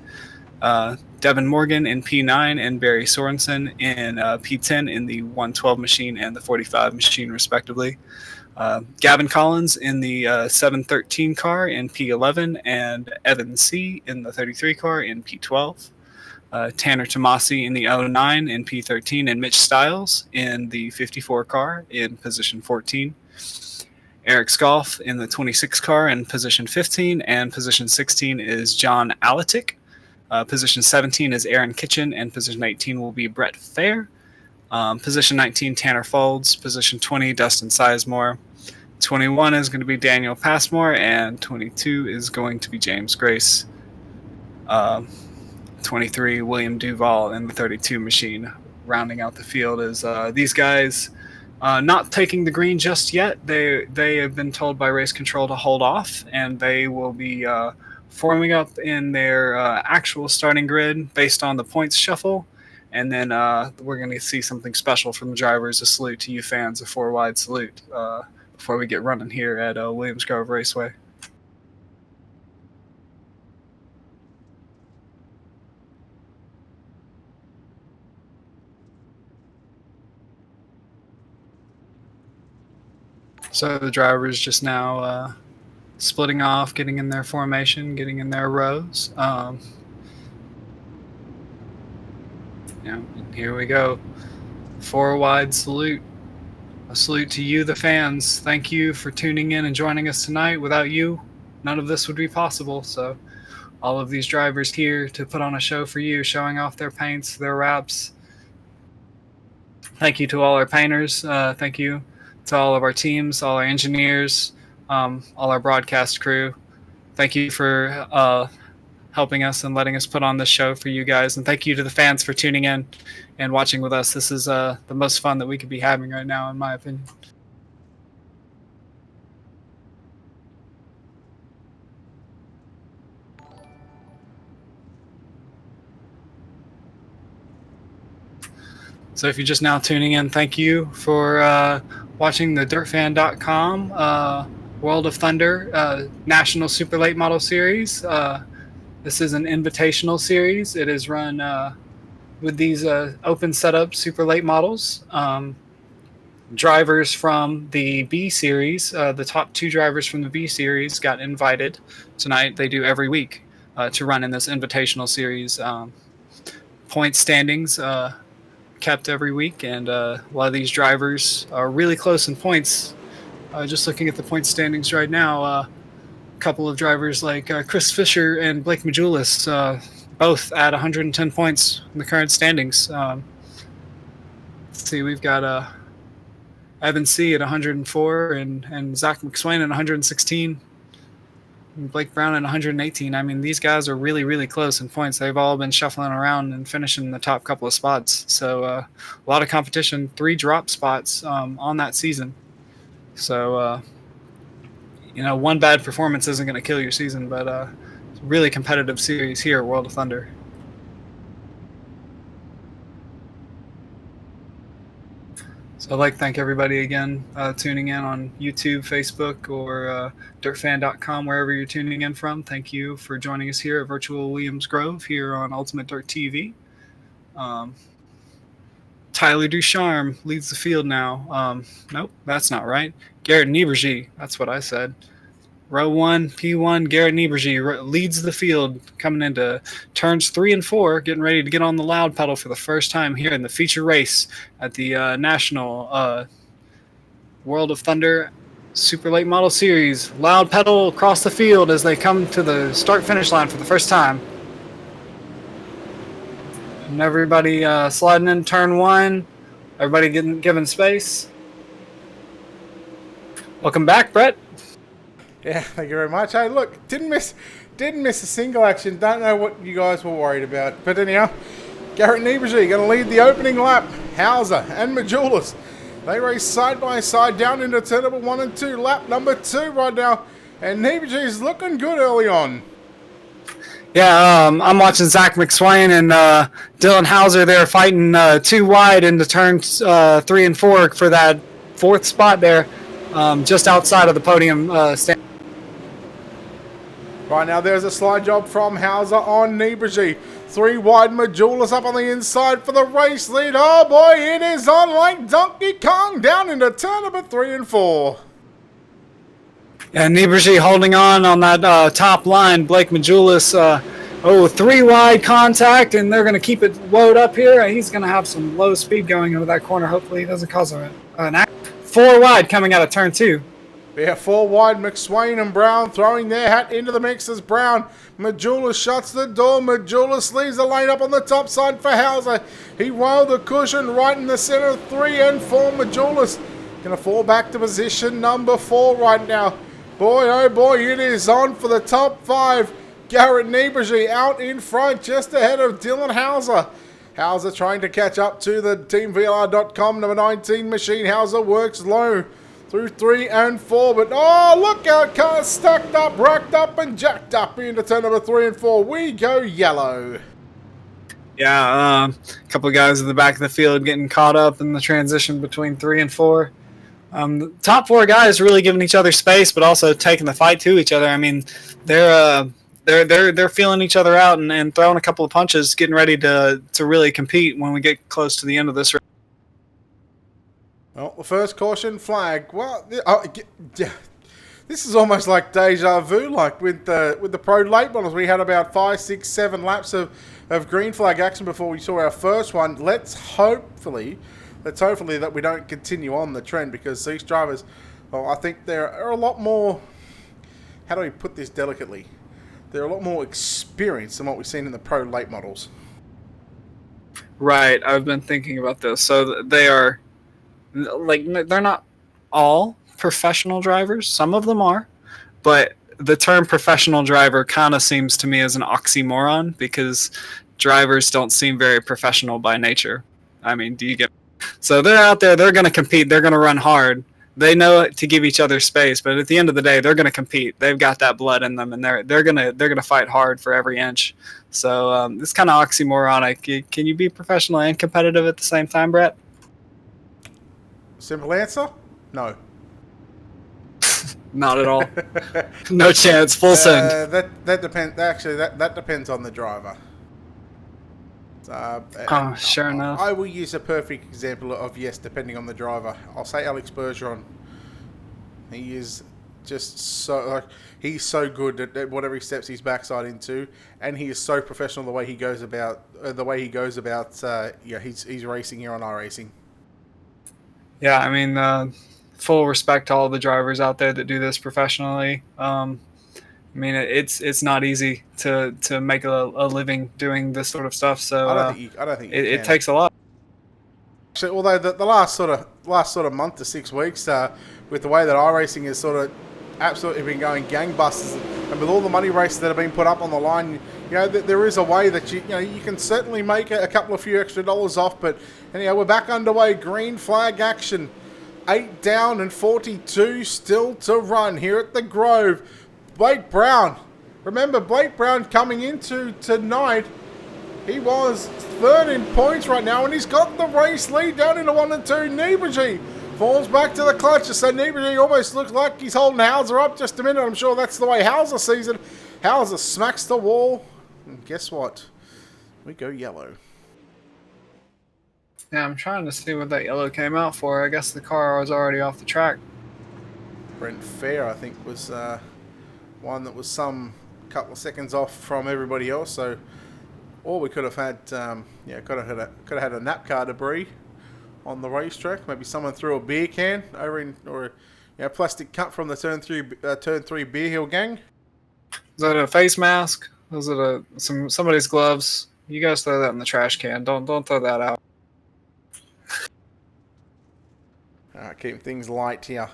Devin Morgan in P9 and Barry Sorensen in P10 in the 112 machine and the 45 machine, respectively. Gavin Collins in the 713 car in P11 and Evan C. in the 33 car in P12. Tanner Tomasi in the 09 in P13 and Mitch Stiles in the 54 car in position 14. Eric Scoff in the 26 car in position 15, and position 16 is John Alatic. Position 17 is Aaron Kitchen, and position 18 will be Brett Fair. Position 19, Tanner Folds. Position 20, Dustin Sizemore. 21 is going to be Daniel Passmore, and 22 is going to be James Grace. 23, William Duval in the 32 machine. Rounding out the field is these guys not taking the green just yet. They have been told by race control to hold off, and they will be forming up in their actual starting grid based on the points shuffle. And then we're going to see something special from the drivers. A salute to you fans, a 4-wide salute before we get running here at Williams Grove Raceway. So the drivers just now splitting off, getting in their formation, getting in their rows. Here we go. 4-wide salute. A salute to you, the fans. Thank you for tuning in and joining us tonight. Without you, none of this would be possible. So all of these drivers here to put on a show for you, showing off their paints, their wraps. Thank you to all our painters. Thank you to all of our teams, all our engineers, all our broadcast crew. Thank you for helping us and letting us put on this show for you guys. And thank you to the fans for tuning in and watching with us. This is the most fun that we could be having right now, in my opinion. So if you're just now tuning in, thank you for watching the DirtFan.com World of Thunder National Super Late Model Series. This is an invitational series. It is run with these open setup super late models. Drivers from the B series, the top 2 drivers from the B series got invited tonight. They do every week to run in this invitational series. Point standings kept every week, and a lot of these drivers are really close in points. Just looking at the point standings right now, a couple of drivers like Chris Fisher and Blake Majulis, both at 110 points in the current standings. Let's see, we've got Evan C. at 104 and Zach McSwain at 116. And Blake Brown at 118. I mean, these guys are really, really close in points. They've all been shuffling around and finishing in the top couple of spots. So a lot of competition, 3 drop spots on that season. So, one bad performance isn't going to kill your season, but it's a really competitive series here at World of Thunder. So I'd like to thank everybody again tuning in on YouTube, Facebook, or dirtfan.com, wherever you're tuning in from. Thank you for joining us here at Virtual Williams Grove here on Ultimate Dirt TV. Tyler Ducharme leads the field now. Nope, that's not right. Garrett Niebergy, that's what I said. Row 1, P1, Garrett Niebergy leads the field coming into turns 3 and 4, getting ready to get on the loud pedal for the first time here in the feature race at the National World of Thunder Super Late Model Series. Loud pedal across the field as they come to the start-finish line for the first time. And everybody sliding in turn 1. Everybody given space. Welcome back, Brett. Yeah, thank you very much. Hey, look, didn't miss a single action. Don't know what you guys were worried about. But anyhow, Garrett Niebergy going to lead the opening lap. Hauser and Majulis, they race side by side down into turn number 1 and 2. Lap number 2 right now. And Niebergy is looking good early on. Yeah, I'm watching Zach McSwain and Dylan Hauser there fighting 2 wide into turns 3 and 4 for that 4th spot there, just outside of the podium stand. Right now, there's a slide job from Hauser on Niebergy. 3 wide, Majulis up on the inside for the race lead. Oh boy, it is on like Donkey Kong down into turn number 3 and 4. And Niebergy holding on that top line. Blake Majulis, 3 wide contact, and they're going to keep it woed up here. He's going to have some low speed going into that corner. Hopefully he doesn't cause an accident. 4 wide coming out of turn 2. Yeah, 4 wide, McSwain and Brown throwing their hat into the mix as Brown. Majulis shuts the door. Majulis leaves the lane up on the top side for Hauser. He rolled the cushion right in the center. 3 and 4, Majulis going to fall back to position number 4 right now. Boy, oh boy, it is on for the top 5. Garrett Niebergy out in front, just ahead of Dylan Hauser. Hauser trying to catch up to the TeamVLR.com number 19 machine. Hauser works low through 3 and 4, but oh, look how cars stacked up, racked up, and jacked up into turn number 3 and 4. We go yellow. Yeah, a couple of guys in the back of the field getting caught up in the transition between 3 and 4. The top 4 guys really giving each other space, but also taking the fight to each other. I mean, they're feeling each other out and throwing a couple of punches, getting ready to really compete when we get close to the end of this race. Well, the first caution flag. Well, this is almost like deja vu, like with the pro late models. We had about 5, 6, 7 laps of green flag action before we saw our first one. Let's hopefully that we don't continue on the trend, because these drivers, well, I think they're a lot more, how do we put this delicately? They're a lot more experienced than what we've seen in the pro late models. Right, I've been thinking about this. So they are, like, they're not all professional drivers. Some of them are, but the term professional driver kind of seems to me as an oxymoron, because drivers don't seem very professional by nature. I mean, do you get? So they're out there, they're going to compete, they're going to run hard. They know to give each other space, but at the end of the day, they're going to compete. They've got that blood in them, and they're going to fight hard for every inch. So it's kind of oxymoronic. Can you be professional and competitive at the same time, Brett? Simple answer: no. Not at all. No chance. Full send. That depends. Actually, that depends on the driver. Sure enough. I will use a perfect example of yes, depending on the driver. I'll say Alex Bergeron. He is just so he's so good at whatever he steps his backside into, and he is so professional the way he goes about he's racing here on iRacing. Yeah, I mean, full respect to all the drivers out there that do this professionally. I mean, it's not easy to make a living doing this sort of stuff. So I don't think it takes a lot. Actually, although the last sort of month to 6 weeks, with the way that iRacing has sort of absolutely been going gangbusters, and with all the money races that have been put up on the line, you know, there is a way that you can certainly make a couple of few extra dollars off. But anyhow, we're back underway. Green flag action. 8 down and 42 still to run here at the Grove. Blake Brown. Remember, Blake Brown coming into tonight, he was third in points right now, and he's got the race lead down into 1 and 2. Nebergy falls back to the clutches, so Nebergy almost looks like he's holding Hauser up just a minute. I'm sure that's the way Hauser sees it. Hauser smacks the wall, and guess what? We go yellow. Yeah, I'm trying to see what that yellow came out for. I guess the car was already off the track. Brent Fair, I think, was one that was some couple of seconds off from everybody else. So, or we could have had, could have had a NAPCAR debris on the racetrack. Maybe someone threw a beer can over in, or plastic cup from the turn three beer hill gang. Is that a face mask? Was it somebody's gloves? You guys throw that in the trash can. Don't throw that out. Keeping things light here.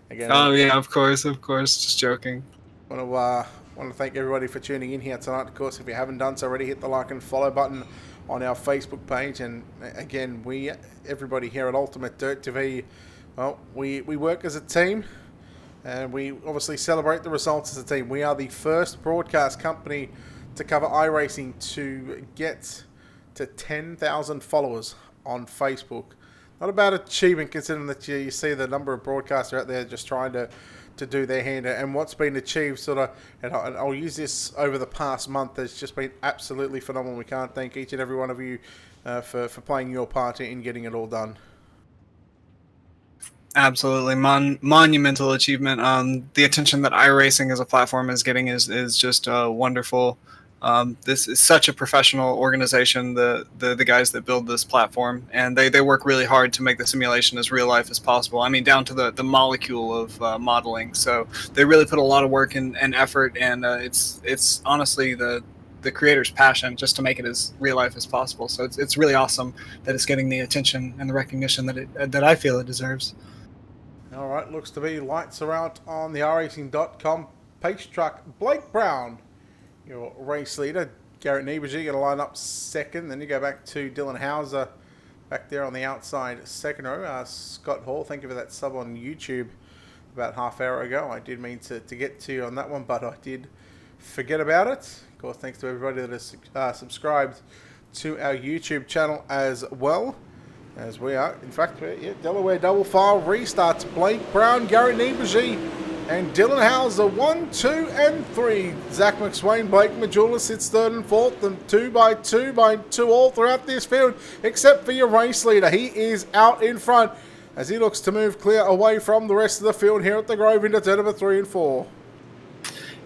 Again, Oh yeah, of course. Just joking. Want to thank everybody for tuning in here tonight. Of course, if you haven't done so already, hit the like and follow button on our Facebook page. And again, everybody here at Ultimate Dirt TV, well, we work as a team, and we obviously celebrate the results as a team. We are the first broadcast company to cover iRacing to get to 10,000 followers on Facebook. Not a bad achievement considering that you see the number of broadcasters out there just trying to do their hand, and what's been achieved sort of, and I'll use this over the past month, has just been absolutely phenomenal. We can't thank each and every one of you for playing your part in getting it all done. Absolutely monumental achievement. The attention that iRacing as a platform is getting is just wonderful. This is such a professional organization, the guys that build this platform, and they work really hard to make the simulation as real life as possible. I mean, down to the molecule of modeling. So they really put a lot of work and effort, and it's honestly the creator's passion just to make it as real life as possible. So it's really awesome that it's getting the attention and the recognition that I feel it deserves. All right, looks to be lights are out on the iRacing.com pace truck. Blake Brown, your race leader. Garrett Nebergy going to line up second. Then you go back to Dylan Hauser back there on the outside second row. Scott Hall, thank you for that sub on YouTube about half hour ago. I did mean to get to you on that one, but I did forget about it. Of course, thanks to everybody that has subscribed to our YouTube channel as well. As we are, in fact, Delaware double file restarts. Blake Brown, Garrett Nebergy, and Dylan Hauser, 1, 2, and 3. Zach McSwain, Blake Majula sits third and fourth, and 2 by 2 all throughout this field, except for your race leader. He is out in front as he looks to move clear away from the rest of the field here at the Grove into turn number 3 and 4.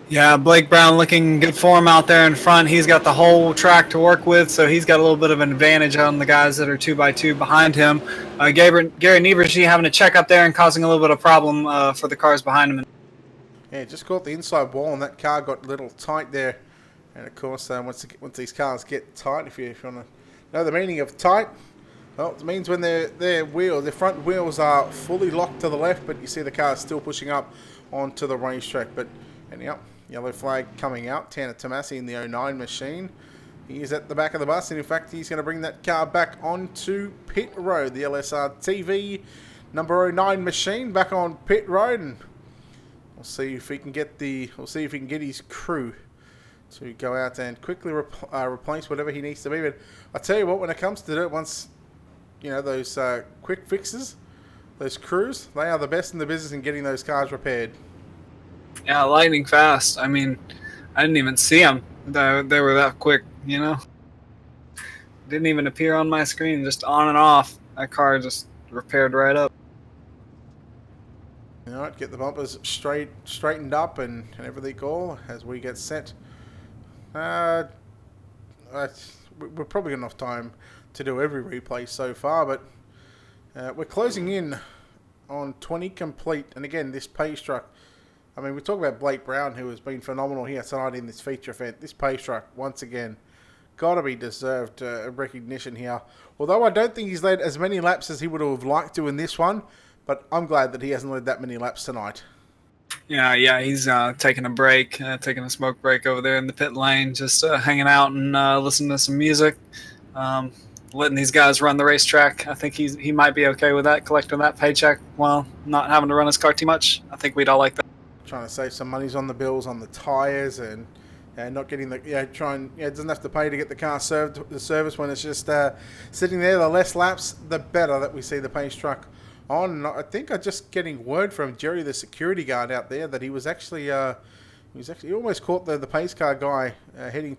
Yeah, Blake Brown looking good form out there in front. He's got the whole track to work with, so he's got a little bit of an advantage on the guys that are 2 by 2 behind him. Gary Nebergy having to check up there and causing a little bit of problem for the cars behind him. Yeah, just caught the inside wall, and that car got a little tight there. And of course, once these cars get tight, if you want to know the meaning of tight, well, it means when their front wheels are fully locked to the left, but you see the car still pushing up onto the racetrack. But anyhow, yellow flag coming out. Tanner Tomasi in the 09 machine. He is at the back of the bus, and in fact, he's going to bring that car back onto pit road. The LSR TV number 09 machine back on pit road, and we'll see if he can get his crew to go out and quickly replace whatever he needs to be. But I tell you what, when it comes to it, once those quick fixes, those crews, they are the best in the business in getting those cars repaired. Yeah, lightning fast. I mean, I didn't even see them. They were that quick, Didn't even appear on my screen, just on and off. That car just repaired right up. All right, get the bumpers straightened up and everything all as we get set. We're probably got enough time to do every replay so far, but we're closing in on 20 complete. And again, this pace truck, I mean, we talk about Blake Brown, who has been phenomenal here tonight in this feature event. This pace truck, once again, got to be deserved recognition here. Although I don't think he's led as many laps as he would have liked to in this one, but I'm glad that he hasn't led that many laps tonight. Yeah, he's taking a break, taking a smoke break over there in the pit lane, just hanging out and listening to some music. letting these guys run the racetrack. I think he might be okay with that, collecting that paycheck while not having to run his car too much. I think we'd all like that. Trying to save some monies on the bills on the tyres and not getting the it doesn't have to pay to get the car the service when it's just sitting there. The less laps, the better that we see the pace truck on. I think I'm just getting word from Jerry, the security guard out there, that he almost caught the pace car guy heading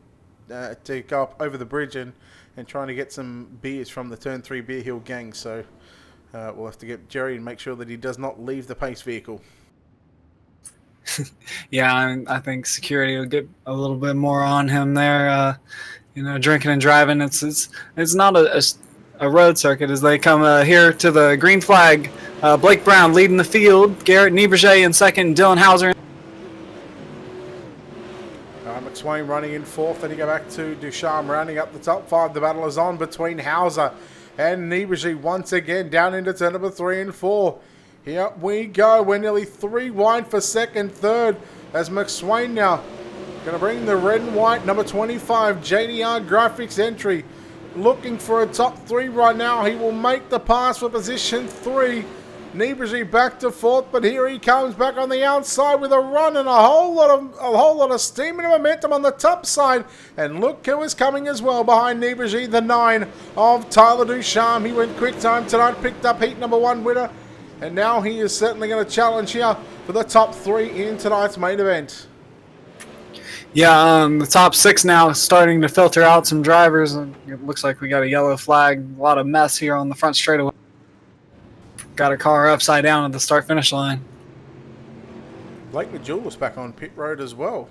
to go up over the bridge and trying to get some beers from the Turn 3 Beer Hill gang. So we'll have to get Jerry and make sure that he does not leave the pace vehicle. Yeah, I think security will get a little bit more on him there. Drinking and driving. It's not a road circuit as they come here to the green flag. Blake Brown leading the field. Garrett Nieberger in second. Dylan Hauser. McSwain running in fourth. Then you go back to Ducharme rounding up the top five. The battle is on between Hauser and Nieberger once again down into turn number 3 and 4. Here we go. We're nearly 3 wide for second, third, as McSwain now going to bring the red and white number 25 JDR Graphics entry. Looking for a top 3 right now. He will make the pass for position 3. Nieberger back to fourth, but here he comes back on the outside with a run and a whole lot of steam and momentum on the top side. And look who is coming as well behind Nieberger, the 9 of Tyler Ducharme. He went quick time tonight, picked up heat number 1 winner. And now he is certainly going to challenge here for the top 3 in tonight's main event. Yeah, the top 6 now starting to filter out some drivers. And it looks like we got a yellow flag. A lot of mess here on the front straightaway. Got a car upside down at the start-finish line. Blake Majulis back on pit road as well.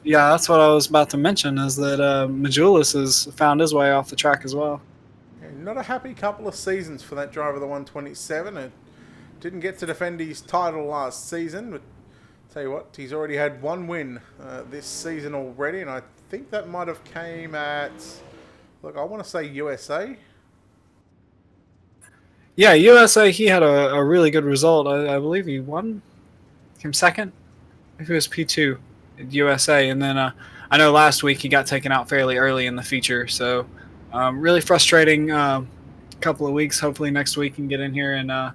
Yeah, that's what I was about to mention, is that Majulis has found his way off the track as well. Yeah, not a happy couple of seasons for that driver, the 127. And didn't get to defend his title last season, but tell you what, he's already had 1 win this season already, and I think that might have came at, look, I want to say USA. Yeah, USA, he had a really good result. I believe he won, came second. I think it was P2 at USA, and then I know last week he got taken out fairly early in the feature, so really frustrating couple of weeks. Hopefully next week he can get in here and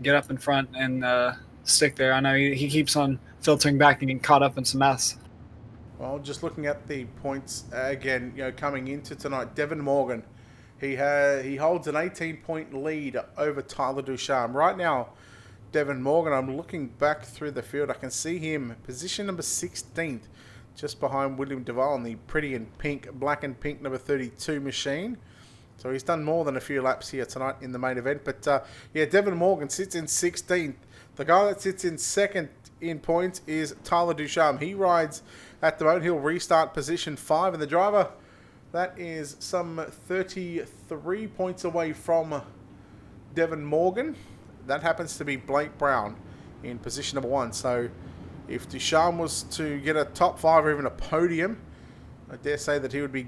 get up in front and stick there. I know he keeps on filtering back and getting caught up in some mess. Well, just looking at the points again, coming into tonight, Devin Morgan, he holds an 18-point lead over Tyler Ducharme. Right now, Devin Morgan, I'm looking back through the field, I can see him position number 16th, just behind William Duval on the pretty and pink, black and pink number 32 machine. So he's done more than a few laps here tonight in the main event. But Devin Morgan sits in 16th. The guy that sits in second in points is Tyler Ducharme. He rides at the moment. He'll restart position 5. And the driver, that is some 33 points away from Devin Morgan. That happens to be Blake Brown in position number 1. So if Ducharme was to get a top 5 or even a podium, I dare say that he would be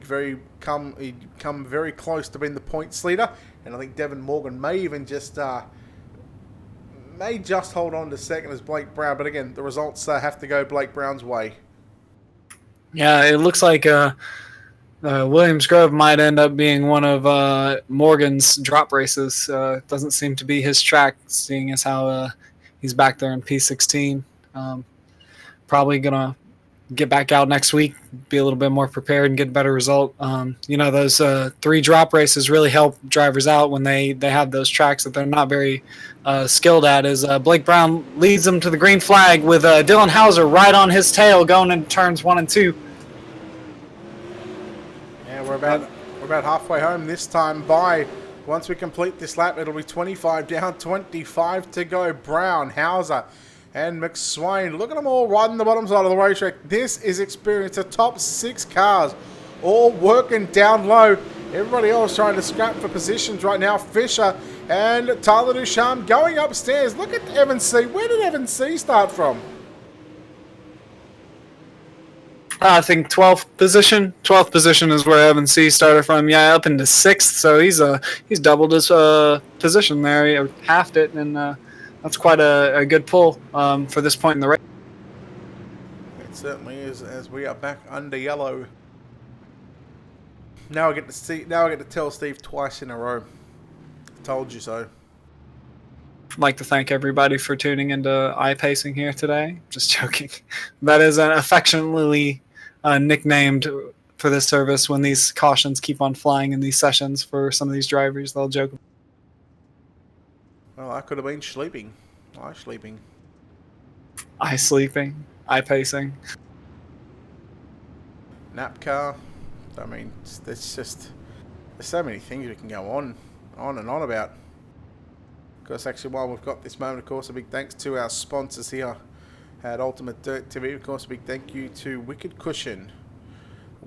come very close to being the points leader, and I think Devin Morgan may even just hold on to second as Blake Brown. But again, the results have to go Blake Brown's way. Yeah, it looks like Williams Grove might end up being one of Morgan's drop races. Doesn't seem to be his track, seeing as how he's back there in P16. Probably gonna get back out next week, be a little bit more prepared and get a better result. Those 3 drop races really help drivers out when they have those tracks that they're not very skilled at. As Blake Brown leads them to the green flag with Dylan Hauser right on his tail going into turns 1 and 2. Yeah, we're about halfway home this time by. Once we complete this lap, it'll be 25 down, 25 to go. Brown, Hauser, and McSwain. Look at them all riding the bottom side of the racetrack. This is experience. The top 6 cars all working down low. Everybody else trying to scrap for positions right now. Fisher and Tyler Ducharme going upstairs. Look at Evan C. Where did Evan C. start from? I think 12th position. 12th position is where Evan C. started from. Yeah, up into 6th. So he's doubled his position there. He halved it, and that's quite a good pull for this point in the race. It certainly is, as we are back under yellow. Now I get to see. Now I get to tell Steve twice in a row. Told you so. I'd like to thank everybody for tuning into iPacing here today. Just joking. That is affectionately nicknamed for this service when these cautions keep on flying in these sessions for some of these drivers. They'll joke. Well, I could have been sleeping. I sleeping. I sleeping, iPacing. Nap car. I mean, there's so many things we can go on and on about. Of course, actually, while we've got this moment, of course, a big thanks to our sponsors here at Ultimate Dirt TV. Of course, a big thank you to Wicked Cushion,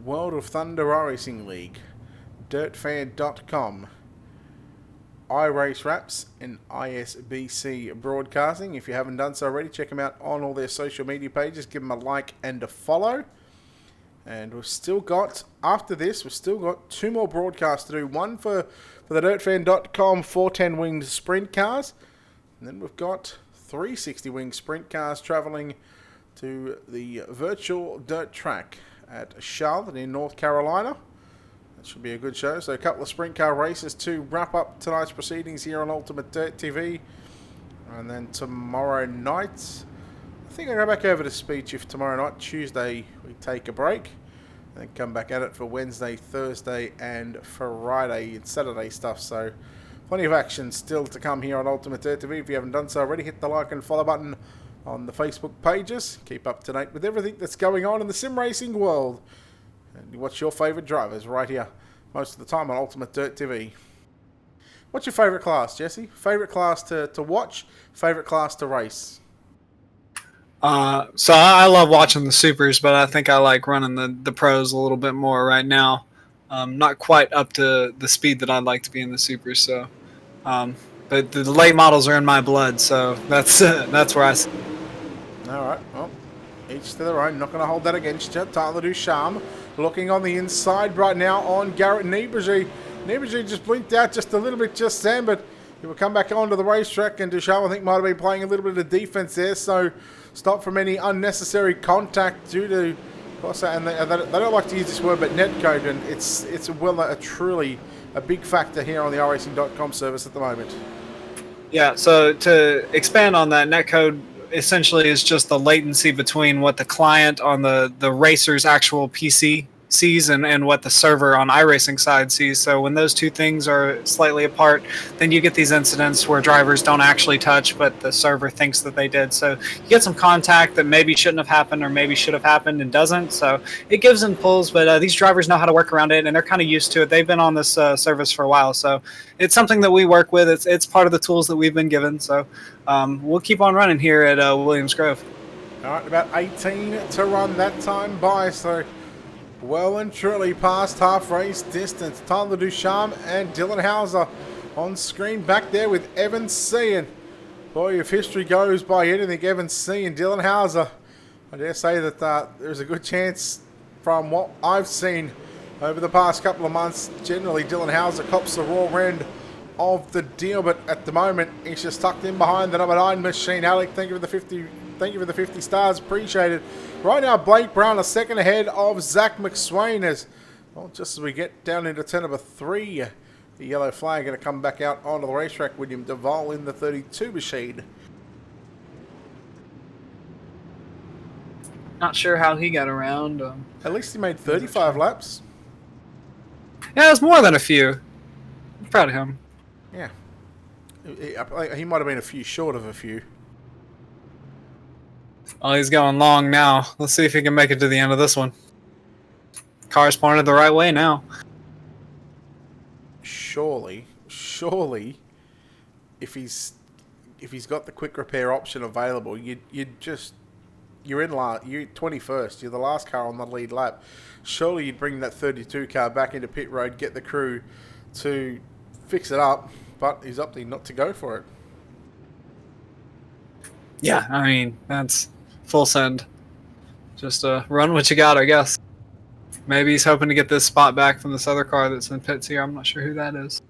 World of Thunder iRacing League, DirtFan.com, iRace Wraps, and ISBC Broadcasting. If you haven't done so already, check them out on all their social media pages. Give them a like and a follow. And we've still got, after this, we've still got 2 more broadcasts to do. One for the DirtFan.com 410 winged sprint cars. And then we've got 360 winged sprint cars travelling to the virtual dirt track at Charlotte in North Carolina. That should be a good show. So a couple of sprint car races to wrap up tonight's proceedings here on Ultimate Dirt TV. And then tomorrow night, I think I'll go back over to Speed Shift tomorrow night. Tuesday, we take a break. And then come back at it for Wednesday, Thursday, and Friday and Saturday stuff. So, plenty of action still to come here on Ultimate Dirt TV. If you haven't done so already, hit the like and follow button on the Facebook pages. Keep up to date with everything that's going on in the sim racing world. And watch your favourite drivers right here, most of the time on Ultimate Dirt TV. What's your favourite class, Jesse? Favourite class to watch? Favourite class to race? So I love watching the supers, but I think I like running the pros a little bit more right now. Not quite up to the speed that I'd like to be in the supers. So, but the late models are in my blood, so that's where I. All right. Well, each to their own. Not going to hold that against you. Tyler Ducharme looking on the inside right now on Garrett Niebuhr. Niebuhr just blinked out just a little bit just then, but he will come back onto the racetrack, and Ducharme, I think, might have been playing a little bit of defense there, so stop from any unnecessary contact due to, and they don't like to use this word, but netcode, and it's truly a big factor here on the iRacing.com service at the moment. Yeah, so to expand on that, netcode essentially is just the latency between what the client on the racer's actual PC sees and what the server on iRacing side sees. So when those two things are slightly apart, then you get these incidents where drivers don't actually touch, but the server thinks that they did. So you get some contact that maybe shouldn't have happened or maybe should have happened and doesn't. So it gives and pulls, but these drivers know how to work around it, and they're kind of used to it. They've been on this service for a while, so it's something that we work with. It's part of the tools that we've been given. So we'll keep on running here at Williams Grove. All right, about 18 to run that time by, so well and truly past half race distance. Tyler Ducharme and Dylan Hauser on screen back there with Evan C. And boy, if history goes by anything, Evan C. and Dylan Hauser, I dare say that there's a good chance from what I've seen over the past couple of months. Generally, Dylan Hauser cops the raw end of the deal, but at the moment, he's just tucked in behind the number 9 machine. Alec, thank you for the 50. Thank you for the 50 stars. Appreciate it. Right now, Blake Brown a second ahead of Zach McSwain as, well, just as we get down into turn number 3, the yellow flag going to come back out onto the racetrack. William Duval in the 32 machine. Not sure how he got around. At least he made 35 laps. Yeah, it's more than a few. I'm proud of him. Yeah. He might have been a few short of a few. Oh, he's going long now. Let's see if he can make it to the end of this one. Car's pointed the right way now. Surely, if he's got the quick repair option available, you're in you're 21st. You're the last car on the lead lap. Surely you'd bring that 32 car back into pit road, get the crew to fix it up, but he's opting not to go for it. Yeah, I mean, that's full send. Just run what you got, I guess. Maybe he's hoping to get this spot back from this other car that's in pits here. I'm not sure who that is.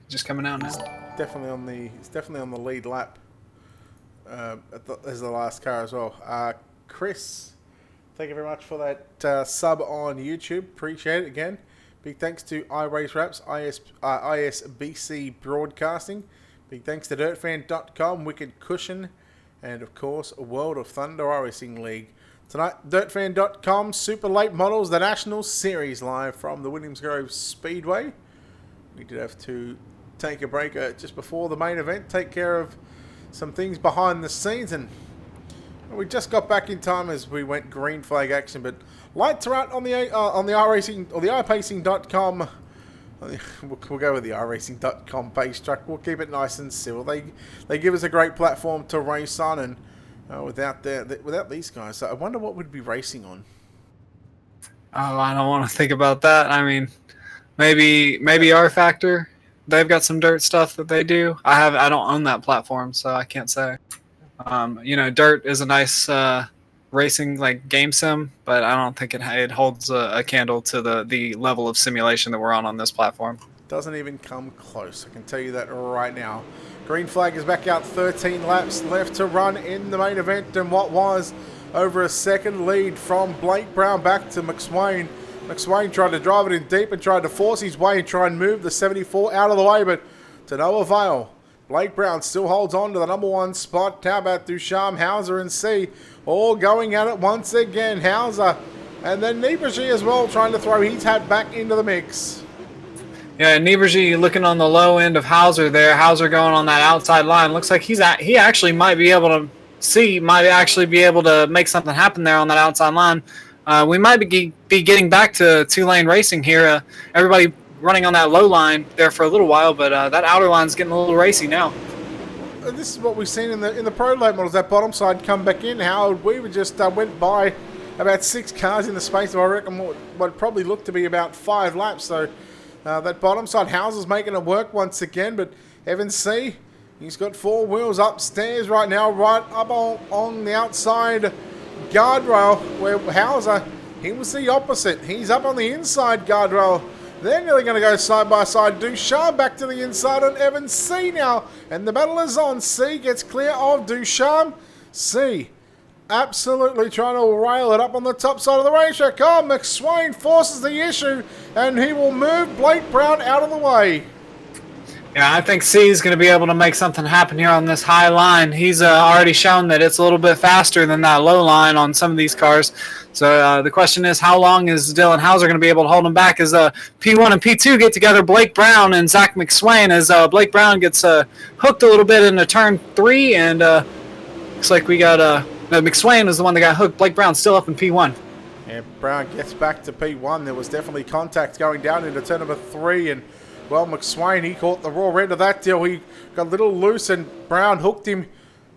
Just coming out now. It's definitely on the lead lap as the last car as well. Chris, thank you very much for that sub on YouTube. Appreciate it again. Big thanks to iRace Wraps, ISBC Broadcasting. Big thanks to DirtFan.com, Wicked Cushion, and of course, World of Thunder iRacing League. Tonight, DirtFan.com, Super Late Models, the National Series, live from the Williams Grove Speedway. We did have to take a break just before the main event, take care of some things behind the scenes, and we just got back in time as we went green flag action. But lights are out on the iRacing or the iPacing.com. We'll go with the iRacing.com pace track. We'll keep it nice and civil. They give us a great platform to race on, and without these guys, I wonder what we'd be racing on. Oh, I don't want to think about that. I mean, maybe R Factor. They've got some dirt stuff that they do. I don't own that platform, so I can't say. Dirt is a nice racing like game sim, but I don't think it holds a candle to the level of simulation that we're on this platform. Doesn't even come close. I can tell you that right now. Green flag is back out. 13 laps left to run in the main event, and what was over a second lead from Blake Brown back to McSwain. McSwain tried to drive it in deep and tried to force his way and try and move the 74 out of the way, but to no avail. Blake Brown still holds on to the number one spot. How about Ducharme, Hauser, and C all going at it once again? Hauser and then Niebergy as well, trying to throw his hat back into the mix. Yeah, Niebergy looking on the low end of Hauser there. Hauser going on that outside line. Looks like he actually might be able to make something happen there on that outside line. We might be getting back to two-lane racing here. Everybody running on that low line there for a little while, but that outer line's getting a little racy now. This is what we've seen in the pro late models. That bottom side come back in. Howard Weaver just went by about 6 cars in the space of, I reckon, what probably looked to be about 5 laps. So that bottom side, Hauser's making it work once again, but Evan C., he's got 4 wheels upstairs right now, right up on the outside guardrail, where Hauser, he was the opposite. He's up on the inside guardrail. They're nearly going to go side by side. Ducharme back to the inside on Evan C now. And the battle is on. C gets clear of Ducharme. C absolutely trying to rail it up on the top side of the racetrack. Oh, McSwain forces the issue, and he will move Blake Brown out of the way. Yeah, I think C is going to be able to make something happen here on this high line. He's already shown that it's a little bit faster than that low line on some of these cars. So the question is, how long is Dylan Hauser going to be able to hold him back as P1 and P2 get together, Blake Brown and Zach McSwain, as Blake Brown gets hooked a little bit into turn 3, and looks like we got McSwain was the one that got hooked. Blake Brown still up in P1. Yeah, Brown gets back to P1. There was definitely contact going down into turn number 3, and well, McSwain, he caught the raw end of that deal. He got a little loose, and Brown hooked him.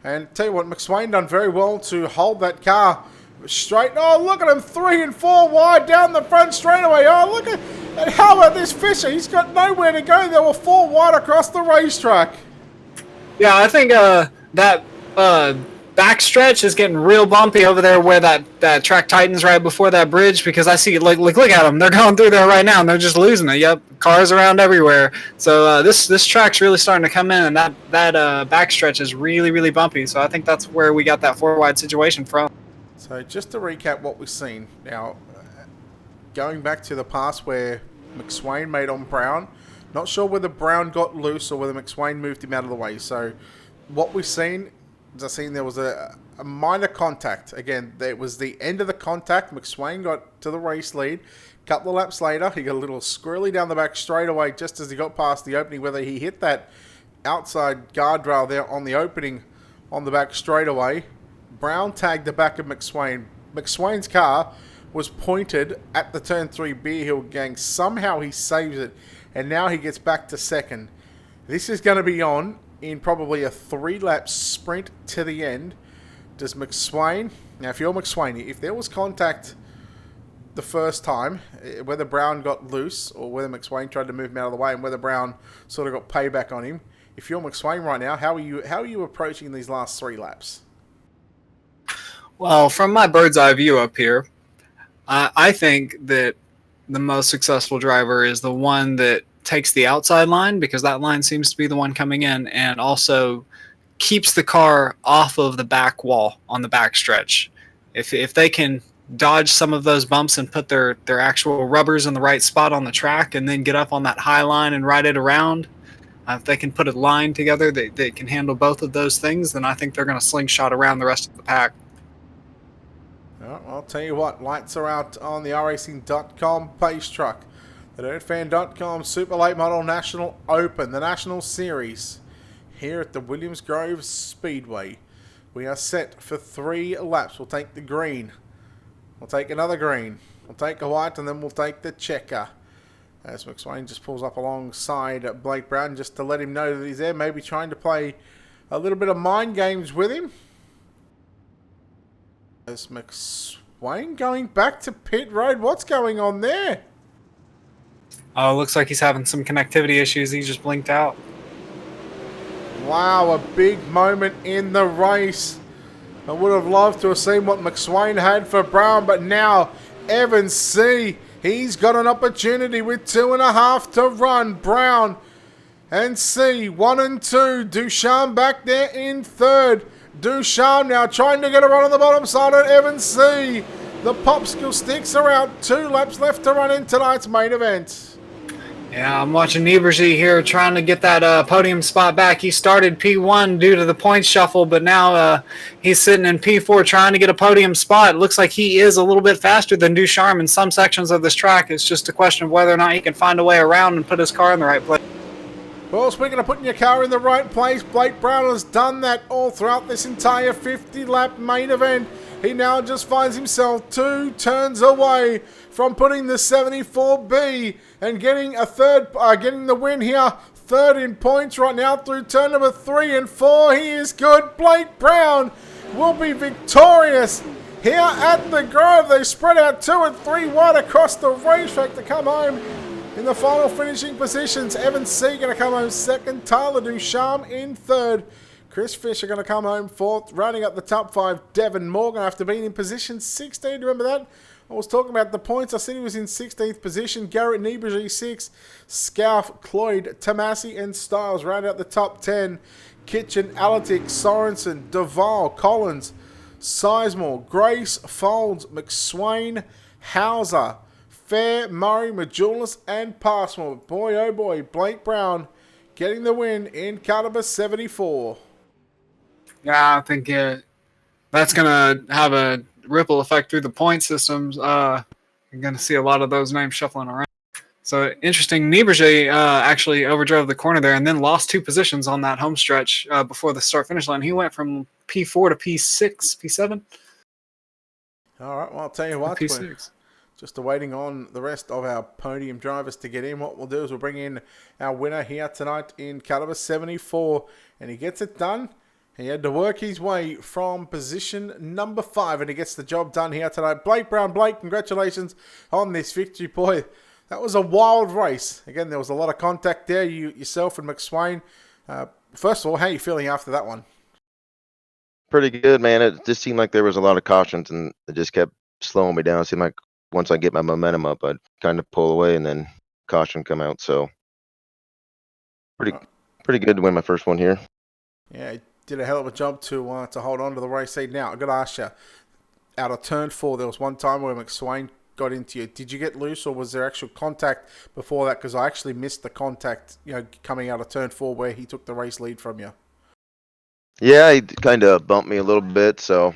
And tell you what, McSwain done very well to hold that car straight. Oh, look at him, 3 and 4 wide down the front straightaway. Oh, look at, and how about this Fisher? He's got nowhere to go. There were 4 wide across the racetrack. Yeah, I think that backstretch is getting real bumpy over there where that track tightens right before that bridge, because I see, look at them. They're going through there right now, and they're just losing it. Yep, cars around everywhere. So this track's really starting to come in, and that backstretch is really, really bumpy. So I think that's where we got that 4-wide situation from. So just to recap what we've seen now, going back to the past where McSwain made on Brown, not sure whether Brown got loose or whether McSwain moved him out of the way. So what we've seen, as I've seen, there was a minor contact. Again, it was the end of the contact. McSwain got to the race lead. A couple of laps later, he got a little squirrely down the back straightaway just as he got past the opening, whether he hit that outside guardrail there on the opening on the back straightaway. Brown tagged the back of McSwain. McSwain's car was pointed at the turn 3 Beer Hill gang. Somehow he saves it, and now he gets back to second. This is going to be on in probably a 3-lap sprint to the end. Does McSwain... Now, if you're McSwain, if there was contact the first time, whether Brown got loose or whether McSwain tried to move him out of the way and whether Brown sort of got payback on him, if you're McSwain right now, how are you approaching these last 3 laps? Well, from my bird's eye view up here, I think that the most successful driver is the one that takes the outside line, because that line seems to be the one coming in, and also keeps the car off of the back wall on the back stretch. If they can dodge some of those bumps and put their actual rubbers in the right spot on the track, and then get up on that high line and ride it around. If they can put a line together, they can handle both of those things, then I think they're going to slingshot around the rest of the pack. Well, I'll tell you what, lights are out on the iRacing.com pace truck. The DirtFan.com Super Late Model National Open, the National Series, here at the Williams Grove Speedway. We are set for 3 laps. We'll take the green. We'll take another green. We'll take a white, and then we'll take the checker. As McSwain just pulls up alongside Blake Brown just to let him know that he's there, maybe trying to play a little bit of mind games with him. As McSwain going back to pit road. What's going on there? Oh, looks like he's having some connectivity issues. He just blinked out. Wow, a big moment in the race. I would have loved to have seen what McSwain had for Brown, but now Evan C., he's got an opportunity with 2.5 to run. Brown and C, 1 and 2. Ducharme back there in third. Ducharme now trying to get a run on the bottom side of Evan C. The popsicle sticks are out. 2 laps left to run in tonight's main event. Yeah, I'm watching Niebergy here trying to get that podium spot back. He started P1 due to the points shuffle, but now he's sitting in P4 trying to get a podium spot. It looks like he is a little bit faster than Ducharme in some sections of this track. It's just a question of whether or not he can find a way around and put his car in the right place. Well, speaking of putting your car in the right place, Blake Brown has done that all throughout this entire 50-lap main event. He now just finds himself 2 turns away from putting the 74B and getting a getting the win here. Third in points right now through turn number 3 and 4. He is good. Blake Brown will be victorious here at the Grove. They spread out 2 and 3 wide across the racetrack to come home in the final finishing positions. Evan C. going to come home second. Tyler Ducharme in third. Chris Fisher going to come home fourth. Rounding up the top 5, Devin Morgan after being in position 16. Remember that? I was talking about the points. I said he was in 16th position. Garrett Niebergy 6. Scalf, Cloyd, Tomasi, and Styles round out the top 10. Kitchen, Alatic, Sorensen, Duvall, Collins, Sizemore, Grace, Folds, McSwain, Hauser, Fair, Murray, Majulis, and Passmore. Boy, oh boy, Blake Brown getting the win in car number 74. Yeah, I think that's going to have a ripple effect through the point systems. You're going to see a lot of those names shuffling around. So interesting. Nieberger actually overdrove the corner there and then lost 2 positions on that home stretch before the start-finish line. He went from P4 to P6, P7. All right, well, I'll tell you what. P6. Just awaiting on the rest of our podium drivers to get in. What we'll do is we'll bring in our winner here tonight in caliber 74, and he gets it done. He had to work his way from position number 5, and he gets the job done here tonight. Blake Brown. Blake, congratulations on this victory. Boy, that was a wild race. Again, there was a lot of contact there, yourself and McSwain. First of all, how are you feeling after that one? Pretty good, man. It just seemed like there was a lot of cautions, and it just kept slowing me down. It seemed like once I get my momentum up, I'd kind of pull away, and then caution come out. So pretty good to win my first one here. Yeah, did a hell of a job to hold on to the race lead. Now, I've got to ask you, out of turn 4, there was one time where McSwain got into you. Did you get loose, or was there actual contact before that? Because I actually missed the contact, coming out of turn 4 where he took the race lead from you. Yeah, he kind of bumped me a little bit, so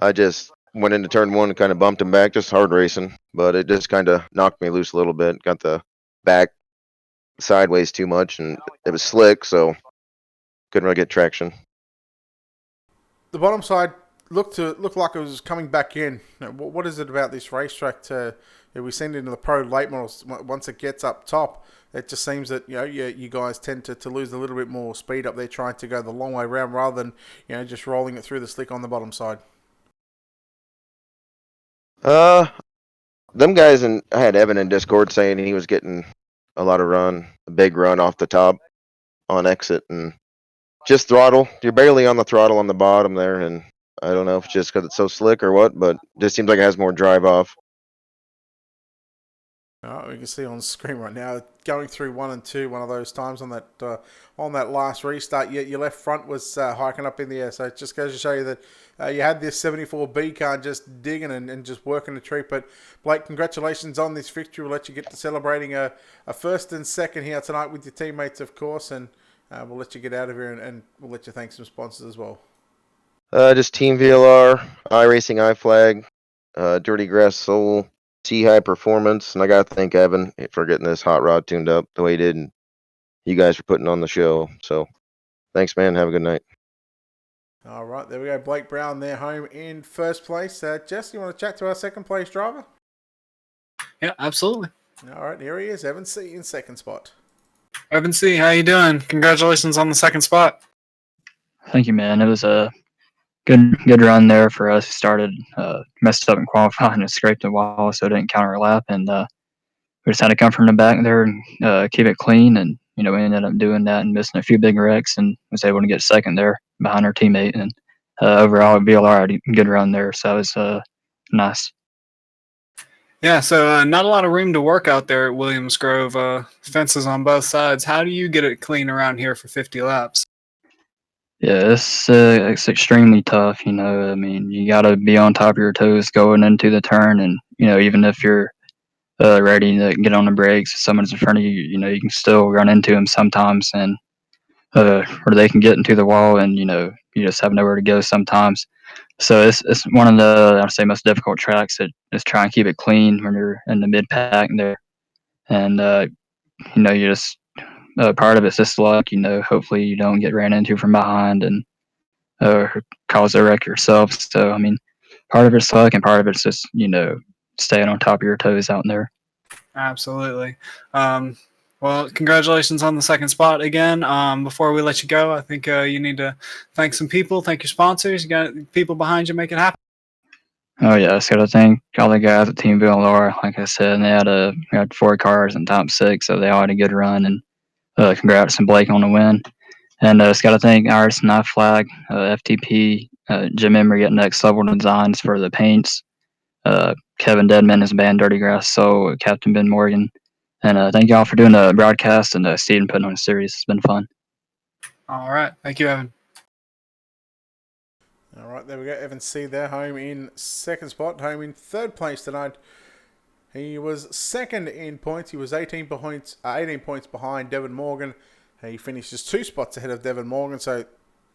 I just went into turn 1 and kind of bumped him back, just hard racing. But it just kind of knocked me loose a little bit. Got the back sideways too much, and it was slick, so couldn't really get traction. The bottom side looked like it was coming back in. What is it about this racetrack we send into the pro late models? Once it gets up top, it just seems that you guys tend to lose a little bit more speed up there, trying to go the long way around rather than just rolling it through the slick on the bottom side. Them guys, and I had Evan in Discord saying he was getting a lot of a big run off the top on exit, and just throttle. You're barely on the throttle on the bottom there, and I don't know if it's just because it's so slick or what, but it just seems like it has more drive off. Oh, you can see on screen right now, going through 1 and 2, one of those times on that last restart, your left front was hiking up in the air. So it just goes to show you that you had this 74B car just digging and just working the tree. But Blake, congratulations on this victory. We'll let you get to celebrating a first and second here tonight with your teammates, of course, and we'll let you get out of here and we'll let you thank some sponsors as well. Just Team VLR, iRacing, iFlag, Dirty Grass Soul, T-High Performance, and I gotta thank Evan for getting this hot rod tuned up the way he did, and you guys for putting on the show. So, thanks, man. Have a good night. All right, there we go. Blake Brown there, home in first place. Jess, you want to chat to our second place driver? Yeah, absolutely. All right, here he is, Evan C in second spot. Evan C, how you doing? Congratulations on the second spot. Thank you, man. It was a good run there for us. We started messed up in qualifying and scraped the wall, so it didn't count our lap. And we just had to come from the back there and keep it clean. And we ended up doing that and missing a few big wrecks, and was able to get second there behind our teammate. And overall, VLR had a good run there, so it was nice. Yeah, so not a lot of room to work out there at Williams Grove. Fences on both sides. How do you get it clean around here for 50 laps? Yeah, it's extremely tough. I mean, you got to be on top of your toes going into the turn, and even if you're ready to get on the brakes, if someone's in front of you, you can still run into them sometimes, and or they can get into the wall, and you just have nowhere to go sometimes. So it's one of the, I'd say, most difficult tracks. That is try and keep it clean when you're in the mid pack there, and you just part of it's just luck. Hopefully you don't get ran into from behind and cause a wreck yourself. So I mean, part of it's luck, and part of it's just staying on top of your toes out there. Absolutely. Well, congratulations on the second spot again. Before we let you go, I think you need to thank some people, thank your sponsors. You got people behind you make it happen. Oh yeah, so I thank all the guys at Team VLR. Like I said, and we had 4 cars in top 6, so they all had a good run. And congrats to Blake on the win. And just got to thank iRacing, iFlag, FTP, Jim Emery at Next Level Designs for the paints, Kevin Deadman, his band Dirty Grass Soul, Captain Ben Morgan. And thank y'all for doing the broadcast and Steven putting on a series. It's been fun. All right. Thank you, Evan. All right, there we go. Evan C there, home in second spot, home in third place tonight. He was second in points. He was 18 points behind Devin Morgan. He finishes 2 spots ahead of Devin Morgan. So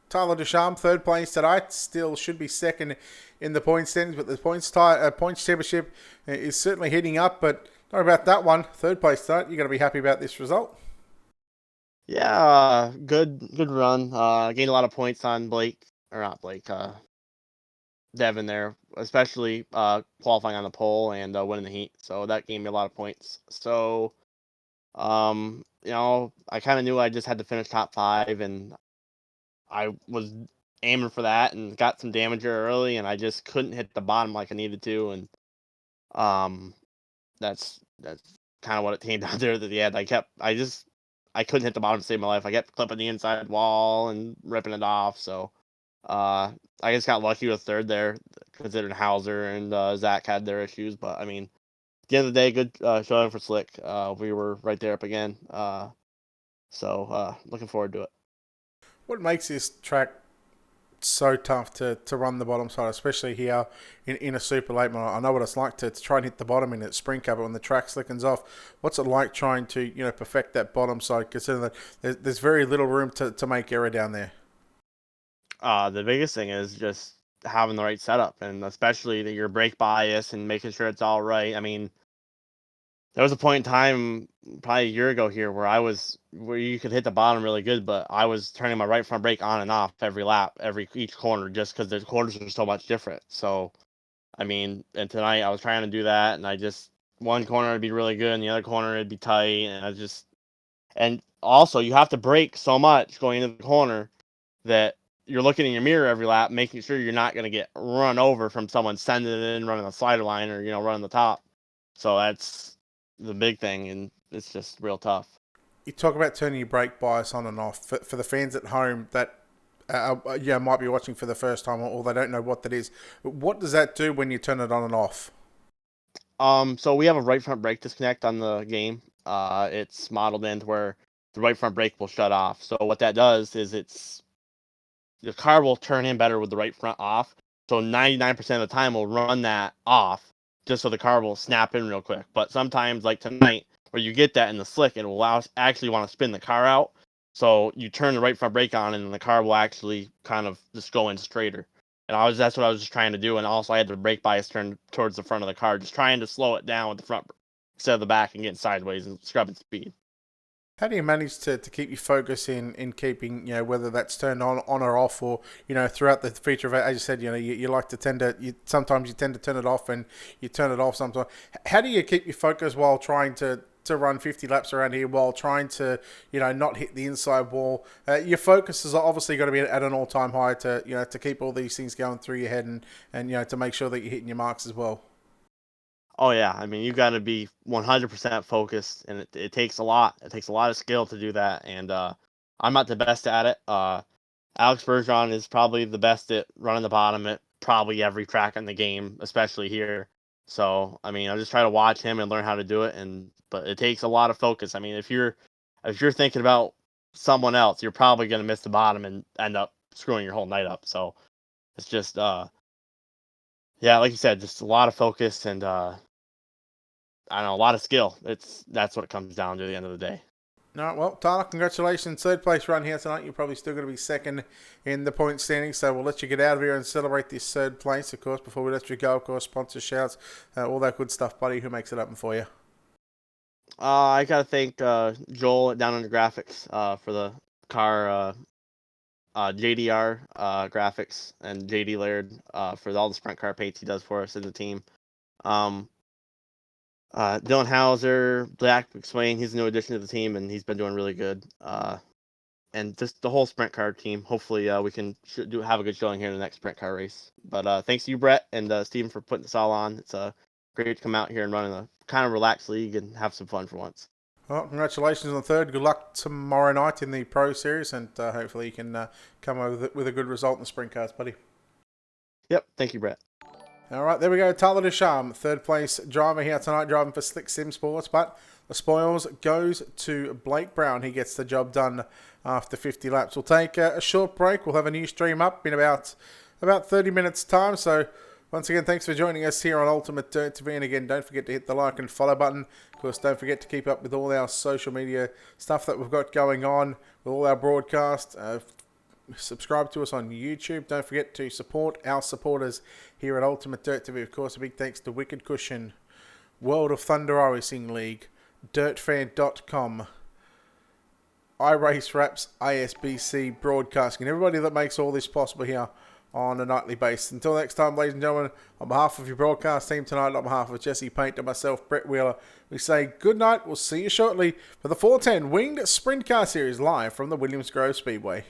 Tyler Ducharme, third place tonight, still should be second in the points standings, but the points championship is certainly heating up. But not about that one. Third place tonight. You got to be happy about this result. Yeah, good run. Gained a lot of points on Devin there, especially qualifying on the pole and winning the heat. So that gave me a lot of points. So, I kind of knew I just had to finish top 5, and I was aiming for that and got some damage early, and I just couldn't hit the bottom like I needed to, and that's kind of what it came down to at the end. I couldn't hit the bottom to save my life. I kept clipping the inside wall and ripping it off. So I just got lucky with third there, considering Hauser and Zach had their issues. But I mean, at the end of the day, good showing for Slick. We were right there up again. So looking forward to it. What makes this track so tough to run the bottom side, especially here in a super late model? I know what it's like to try and hit the bottom in a sprint car, but when the track slickens off, what's it like trying to perfect that bottom side, considering that there's very little room to make error down there? The biggest thing is just having the right setup, and especially your brake bias and making sure it's all right. I mean, there was a point in time, probably a year ago here, where you could hit the bottom really good, but I was turning my right front brake on and off every lap, each corner, just because the corners are so much different. So, I mean, and tonight I was trying to do that, and one corner would be really good, and the other corner would be tight, and also you have to brake so much going into the corner that you're looking in your mirror every lap, making sure you're not going to get run over from someone sending it in, running the slider line, or running the top. So that's the big thing, and it's just real tough. You talk about turning your brake bias on and off. For the fans at home that might be watching for the first time, or they don't know what that is, what does that do when you turn it on and off? So we have a right front brake disconnect on the game. It's modeled in to where the right front brake will shut off. So what that does is the car will turn in better with the right front off. So 99% of the time we'll run that off just so the car will snap in real quick. But sometimes, like tonight, where you get that in the slick, it will allow us actually want to spin the car out. So you turn the right front brake on, and the car will actually kind of just go in straighter. And that's what I was just trying to do. And also, I had the brake bias turned towards the front of the car, just trying to slow it down with the front instead of the back and getting sideways and scrubbing speed. How do you manage to keep your focus in keeping, whether that's turned on or off, or, throughout the feature of it, as you said, you like to sometimes you tend to turn it off and you turn it off sometimes. How do you keep your focus while trying to run 50 laps around here, while trying to, not hit the inside wall? Your focus is obviously got to be at an all-time high to keep all these things going through your head and to make sure that you're hitting your marks as well. Oh yeah, I mean you got to be 100% focused, and it takes a lot. It takes a lot of skill to do that, and I'm not the best at it. Alex Bergeron is probably the best at running the bottom at probably every track in the game, especially here. So I mean, I just try to watch him and learn how to do it, but it takes a lot of focus. I mean, if you're thinking about someone else, you're probably gonna miss the bottom and end up screwing your whole night up. So it's just yeah, like you said, just a lot of focus and I don't know, a lot of skill. That's what it comes down to at the end of the day. All right, well, Tyler, congratulations. Third place run here tonight. You're probably still going to be second in the point standing, so we'll let you get out of here and celebrate this third place, of course, before we let you go. Of course, sponsor shouts, all that good stuff, buddy. Who makes it happen for you? I got to thank Joel at Down Under Graphics for the car, JDR graphics, and JD Laird for all the sprint car paints he does for us in the team. Dylan Hauser, Black McSwain, he's a new addition to the team, and he's been doing really good. And just the whole sprint car team. Hopefully, we can have a good showing here in the next sprint car race. But thanks to you, Brett and Steven, for putting this all on. It's great to come out here and run in a kind of relaxed league and have some fun for once. Well, congratulations on third. Good luck tomorrow night in the Pro Series, and hopefully you can come over with a good result in the sprint cars, buddy. Yep, thank you, Brett. All right, there we go. Tyler Ducharme, third place driver here tonight, driving for Slick Sim Sports. But the spoils goes to Blake Brown. He gets the job done after 50 laps. We'll take a short break. We'll have a new stream up in about 30 minutes' time. So once again, thanks for joining us here on Ultimate Dirt TV. And again, don't forget to hit the like and follow button. Of course, don't forget to keep up with all our social media stuff that we've got going on with all our broadcasts. Subscribe to us on YouTube. Don't forget to support our supporters here at Ultimate Dirt TV. Of course, a big thanks to Wicked Cushion, World of Thunder Racing League, DirtFan.com, iRace Wraps, ASBC Broadcasting, and everybody that makes all this possible here on a nightly basis. Until next time, ladies and gentlemen, on behalf of your broadcast team tonight, on behalf of Jesse Paint and myself, Brett Wheeler, we say good night. We'll see you shortly for the 410 Winged Sprint Car Series live from the Williams Grove Speedway.